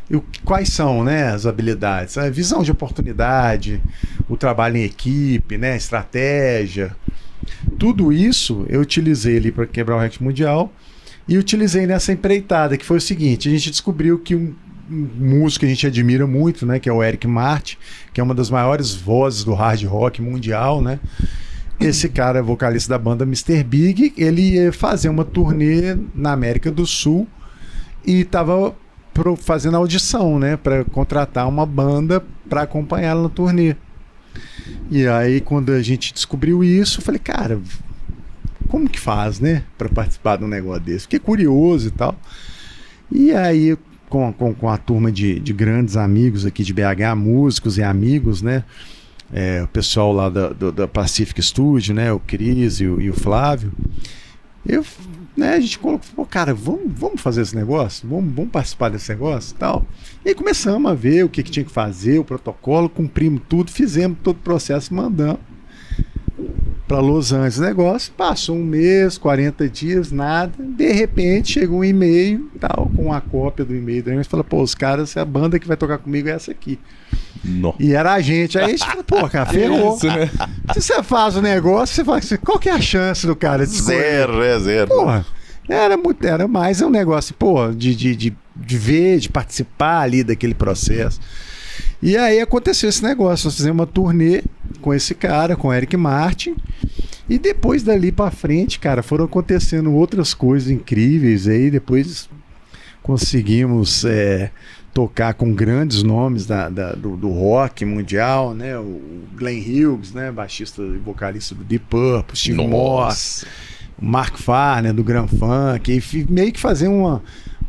E quais são, né, as habilidades? A visão de oportunidade, o trabalho em equipe, né, estratégia. Tudo isso eu utilizei ali para quebrar o recorde mundial e utilizei nessa empreitada, que foi o seguinte: a gente descobriu que um músico que a gente admira muito, né, que é o Eric Martin, que é uma das maiores vozes do hard rock mundial, né? Esse cara, vocalista da banda Mr. Big, ele ia fazer uma turnê na América do Sul e estava fazendo audição, né, para contratar uma banda para acompanhá-la na turnê. E aí, quando a gente descobriu isso, eu falei, cara, como que faz, né, para participar de um negócio desse? Fiquei curioso e tal. E aí, com a turma de grandes amigos aqui de BH, músicos e amigos, né, o pessoal lá da Pacific Studio, né, o Cris e o Flávio, a gente colocou, cara, vamos fazer esse negócio? Vamos participar desse negócio e tal. E aí começamos a ver o que tinha que fazer, o protocolo, cumprimos tudo, fizemos todo o processo, mandamos para Los Angeles o negócio. Passou um mês, 40 dias, nada. De repente chegou um e-mail, tal, com a cópia do e-mail da gente, falou, pô, os caras, a banda que vai tocar comigo é essa aqui. Não. E era a gente. Aí a gente falou, pô, cara, ferrou. Isso, né? Se você faz o negócio, você fala assim, qual que é a chance do cara de escolher? Zero. Porra, era mais um negócio, pô, de ver, de participar ali daquele processo. E aí aconteceu esse negócio. Nós fizemos uma turnê com esse cara, com o Eric Martin. E depois dali pra frente, cara, foram acontecendo outras coisas incríveis. Aí depois conseguimos tocar com grandes nomes do rock mundial, né? O Glenn Hughes, né? Baixista e vocalista do Deep Purple, Steve Morse, o Mark Farner do Grand Funk, e meio que fazer uma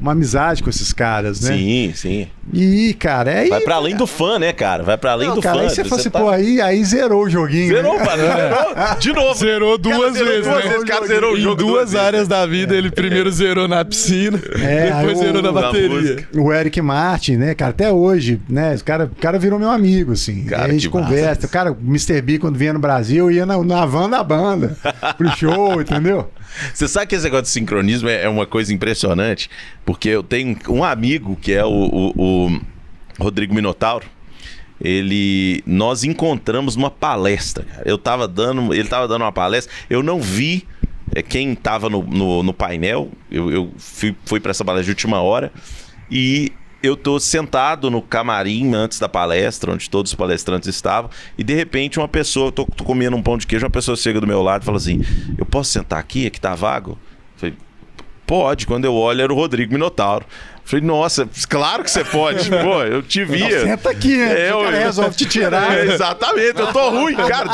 amizade com esses caras, né? Sim. E, cara, vai pra além do fã, né, cara? Vai pra além do fã. Aí você fala assim, pô, aí zerou o joguinho. Zerou, né? Zerou de novo. Zerou duas vezes, né? O cara zerou o jogo em duas áreas da vida. Ele primeiro zerou na piscina, depois zerou na bateria. O Eric Martin, né, cara, até hoje, né, o cara virou meu amigo, assim. Cara, a gente conversa. O cara, o Mr. B, quando vinha no Brasil, ia na van da banda pro show, entendeu? Você sabe que esse negócio de sincronismo é uma coisa impressionante, porque eu tenho um amigo que é o Rodrigo Minotauro. Nós encontramos numa palestra, cara. Ele tava dando uma palestra, eu não vi quem tava no painel. Eu fui para essa palestra de última hora e eu tô sentado no camarim antes da palestra, onde todos os palestrantes estavam, e de repente uma pessoa, tô comendo um pão de queijo, uma pessoa chega do meu lado e fala assim, eu posso sentar aqui? Aqui tá vago? Eu falei, pode. Quando eu olho, era o Rodrigo Minotauro. Falei, nossa, claro que você pode. Pô, eu te via. Senta aqui, né? O cara resolve te tirar. Exatamente, eu tô ruim, cara.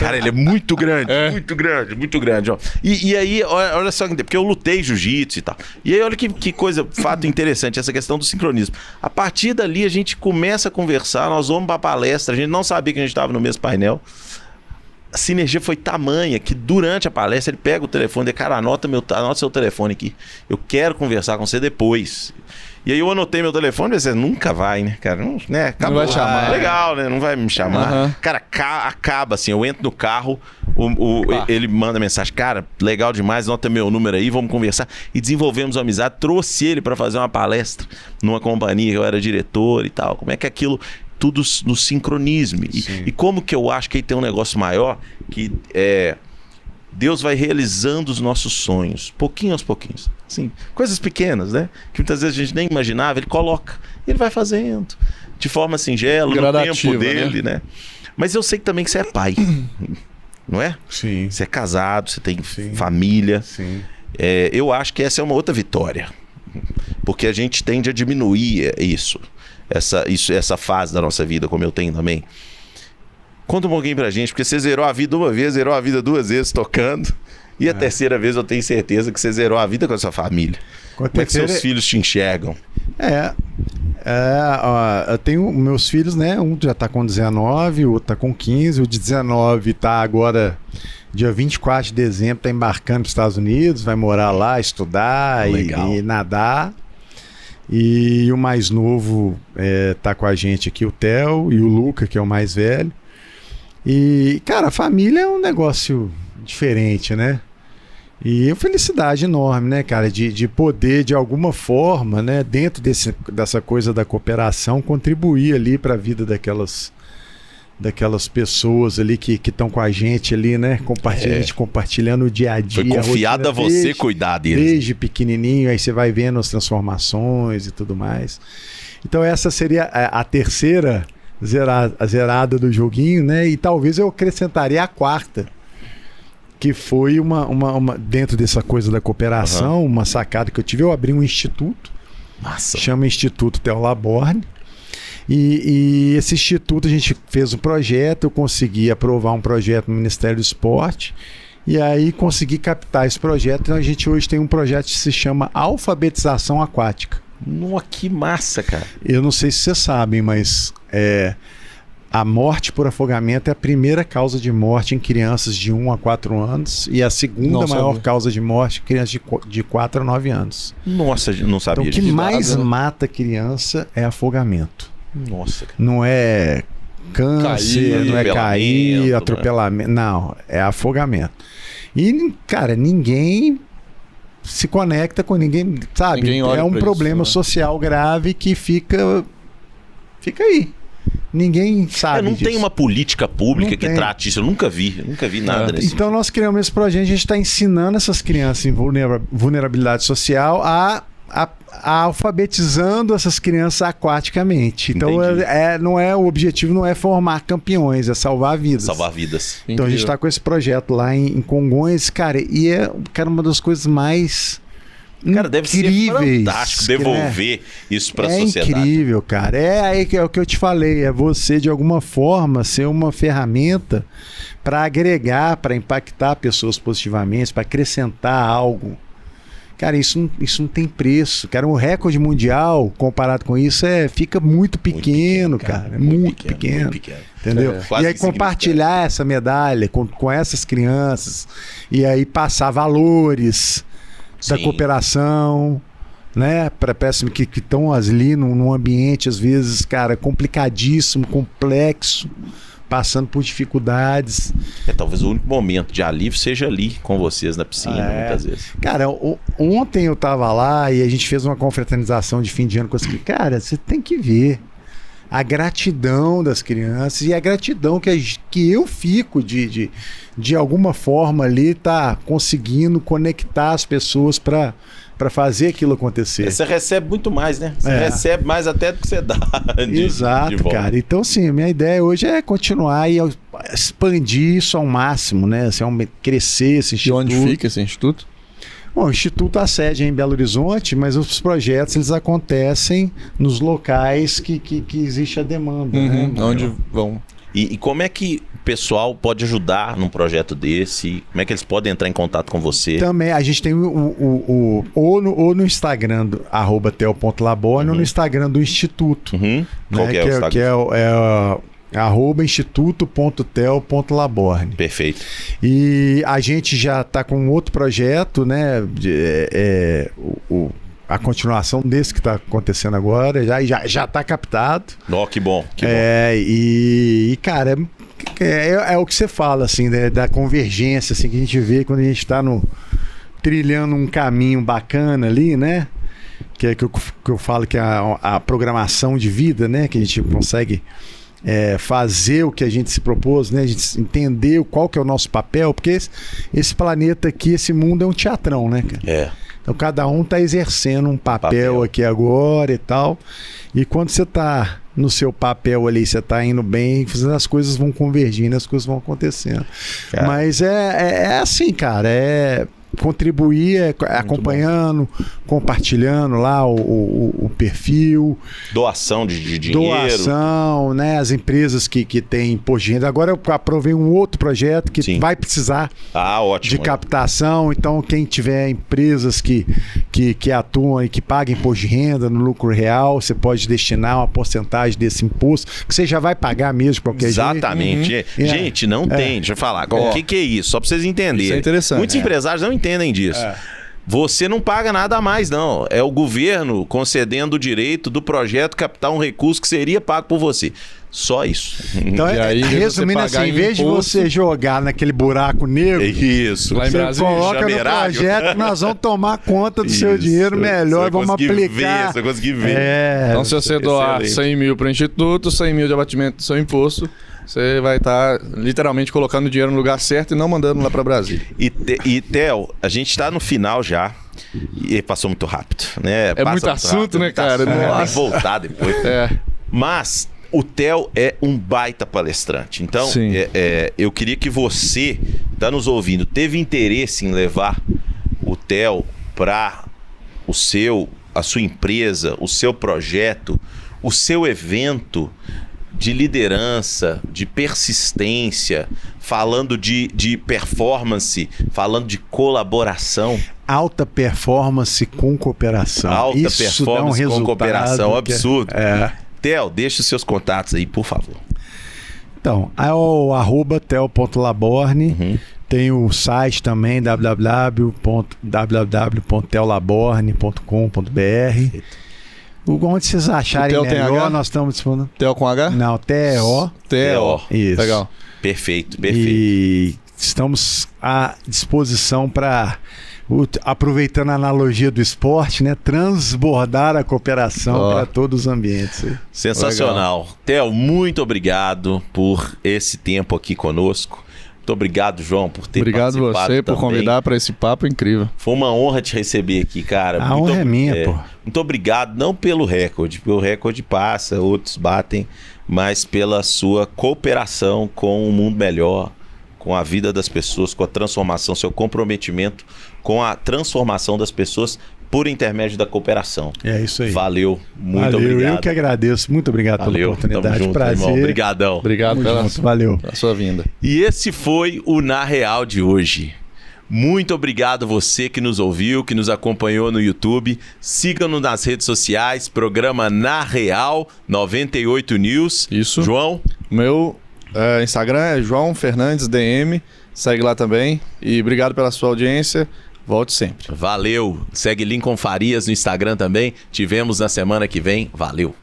Cara, ele é muito grande, muito grande. Ó. E aí, olha só, porque eu lutei jiu-jitsu e tal. E aí, olha que coisa, fato interessante, essa questão do sincronismo. A partir dali, a gente começa a conversar, nós vamos pra palestra, a gente não sabia que a gente tava no mesmo painel. A sinergia foi tamanha que durante a palestra ele pega o telefone e cara, anota seu telefone aqui. Eu quero conversar com você depois. E aí eu anotei meu telefone e você nunca vai, né, cara? Não, né? Acabou. Não vai chamar. Legal, né? Não vai me chamar. Uhum. Cara, acaba assim, eu entro no carro, ele manda mensagem, cara, legal demais, anota meu número aí, vamos conversar. E desenvolvemos uma amizade, trouxe ele para fazer uma palestra numa companhia que eu era diretor e tal. Como é que aquilo... tudo no sincronismo. E como que eu acho que aí tem um negócio maior, que Deus vai realizando os nossos sonhos, pouquinho aos pouquinhos. Assim, coisas pequenas, né? Que muitas vezes a gente nem imaginava, ele coloca, ele vai fazendo, de forma singela, no tempo dele, né? Mas eu sei também que você é pai, não é? Sim. Você é casado, você tem família. Sim. Eu acho que essa é uma outra vitória, porque a gente tende a diminuir isso. Essa fase da nossa vida, como eu tenho também. Conta um pouquinho pra gente, porque você zerou a vida uma vez, zerou a vida duas vezes tocando, e a terceira vez eu tenho certeza que você zerou a vida com a sua família. Como é que seus filhos te enxergam? Eu tenho meus filhos, né? Um já tá com 19, o outro tá com 15, o de 19 tá agora dia 24 de dezembro está embarcando para os Estados Unidos, vai morar lá, estudar e nadar. E o mais novo tá com a gente aqui, o Theo, e o Luca, que é o mais velho. E, cara, a família é um negócio diferente, né? E felicidade enorme, né, cara, de poder, de alguma forma, né, dentro dessa coisa da cooperação, contribuir ali para a vida daquelas pessoas ali que estão com a gente ali, né, compartilhando o dia a dia. Foi confiado a você cuidar deles. Desde pequenininho, aí você vai vendo as transformações e tudo mais. Então essa seria a terceira zerada do joguinho, né, e talvez eu acrescentaria a quarta, que foi uma dentro dessa coisa da cooperação, uma sacada que eu tive. Eu abri um instituto, chama Instituto Theo Laborne, e esse instituto a gente fez um projeto, eu consegui aprovar um projeto no Ministério do Esporte, e aí consegui captar esse projeto. Então a gente hoje tem um projeto que se chama Alfabetização Aquática. Nossa, que massa, cara. Eu não sei se vocês sabem, mas a morte por afogamento é a primeira causa de morte em crianças de 1 a 4 anos e a segunda maior causa de morte em crianças de 4 a 9 anos. Nossa, não sabia disso. Então o que mais mata criança é afogamento. Nossa, cara. Não é câncer, não é cair, atropelamento. Não, é afogamento. E, cara, ninguém se conecta com ninguém, sabe? Ninguém olha é um problema isso, né? social grave que fica aí. Ninguém sabe não disso. tem uma política pública que trate isso. Eu nunca vi nada desse. Então nós criamos esse projeto, a gente está ensinando essas crianças em vulnerabilidade social a alfabetizando essas crianças aquaticamente. Então o objetivo não é formar campeões, é salvar vidas. Salvar vidas. Então a gente está com esse projeto lá em Congonhas, cara, e é uma das coisas mais... Cara, deve ser fantástico devolver isso para a sociedade. É incrível, cara. É o que eu te falei, é você de alguma forma ser uma ferramenta para agregar, para impactar pessoas positivamente, para acrescentar algo. Cara, isso não tem preço. Cara, o recorde mundial comparado com isso fica muito pequeno, cara. Muito pequeno. Entendeu? E aí compartilhar essa medalha com essas crianças e aí passar valores da cooperação, né? Para pessoas que estão ali num ambiente, às vezes, cara, complicadíssimo, complexo, passando por dificuldades. Talvez o único momento de alívio seja ali com vocês na piscina, muitas vezes. Cara, ontem eu tava lá e a gente fez uma confraternização de fim de ano com as crianças. Cara, você tem que ver a gratidão das crianças e a gratidão que eu fico de alguma forma ali tá conseguindo conectar as pessoas para fazer aquilo acontecer. Você recebe muito mais, né? Você recebe mais até do que você dá. Exato, cara. Então, sim, a minha ideia hoje é continuar e expandir isso ao máximo, né? Assim, crescer esse instituto. De onde fica esse instituto? Bom, o Instituto, a sede é em Belo Horizonte, mas os projetos eles acontecem nos locais que existe a demanda. Né? Onde vão. E como é que o pessoal pode ajudar num projeto desse? Como é que eles podem entrar em contato com você? Também, a gente tem ou no Instagram do @theo.laborne ou no Instagram do Instituto. Qual que é o Instagram? Que é @instituto.theo.laborne. Perfeito. E a gente já está com outro projeto, né? A continuação desse que está acontecendo agora já está captado. Que bom. E cara, é o que você fala, assim, né, da convergência, assim, que a gente vê quando a gente está trilhando um caminho bacana ali, né? Que é que eu falo que é a programação de vida, né? Que a gente consegue fazer o que a gente se propôs, né? A gente entender qual que é o nosso papel, porque esse planeta aqui, esse mundo é um teatrão, né, cara? Então cada um está exercendo um papel aqui agora e tal. E quando você está no seu papel ali, você está indo bem, as coisas vão convergindo, as coisas vão acontecendo. Cara. Mas é assim, cara, contribuir, acompanhando, compartilhando lá o perfil. Doação de dinheiro. Doação, né? As empresas que têm imposto de renda. Agora eu aprovei um outro projeto que vai precisar ótimo, de captação. Então, quem tiver empresas que que atuam e que pagam imposto de renda no lucro real, você pode destinar uma porcentagem desse imposto, que você já vai pagar mesmo de qualquer jeito. Exatamente. Gente, não tem. Deixa eu falar. O que é isso? Só para vocês entenderem. Isso é interessante. Muitos empresários não entendem disso. Você não paga nada a mais, não. É o governo concedendo o direito do projeto captar um recurso que seria pago por você. Só isso. Então, aí, resumindo assim, em vez de você jogar naquele buraco negro, isso. Lá em você Brasília, coloca no Jamerário. projeto, nós vamos tomar conta do seu dinheiro melhor e vamos aplicar. Você conseguir ver. Então, se você doar Excelente. 100 mil para o Instituto, 100 mil de abatimento do seu imposto, você vai estar literalmente colocando o dinheiro no lugar certo e não mandando lá para Brasília. E Theo, a gente tá no final já. E passou muito rápido, né? É muito assunto, né, cara? Tem que Nossa. voltar depois. Mas o Theo é um baita palestrante. Então, Sim. eu queria que você, tá nos ouvindo, teve interesse em levar o Theo para a sua empresa, o seu projeto, o seu evento de liderança, de persistência, falando de performance, falando de colaboração. Alta performance com cooperação. Alta Isso performance dá um com cooperação, resultado que absurdo. é. Theo, deixa os seus contatos aí, por favor. Então, é o @theo.laborne. Tem o site também, www.teolaborne.com.br. Onde vocês acharem O Theo tem melhor, H? nós estamos disponíveis. Theo com H? Não, TEO. Theo. Isso. Legal. Perfeito. E estamos à disposição para, aproveitando a analogia do esporte, né, transbordar a cooperação para todos os ambientes. Sensacional. Theo, muito obrigado por esse tempo aqui conosco. Muito obrigado, João, por ter participado. Obrigado você por também. convidar para esse papo incrível. Foi uma honra te receber aqui, cara. A honra é minha, pô. Muito obrigado, não pelo recorde, porque o recorde passa, outros batem, mas pela sua cooperação com um mundo melhor, com a vida das pessoas, com a transformação, seu comprometimento com a transformação das pessoas por intermédio da cooperação. É isso aí. Valeu, muito Valeu, obrigado. eu que agradeço. Muito obrigado pela oportunidade. Prazer. Obrigadão. Obrigado pela Valeu. sua vinda. E esse foi o Na Real de hoje. Muito obrigado você que nos ouviu, que nos acompanhou no YouTube. Siga-nos nas redes sociais, programa Na Real 98 News. Isso. João? Meu Instagram é João Fernandes DM. Segue lá também. E obrigado pela sua audiência. Volte sempre. Valeu. Segue Lincoln Farias no Instagram também. Tivemos na semana que vem. Valeu.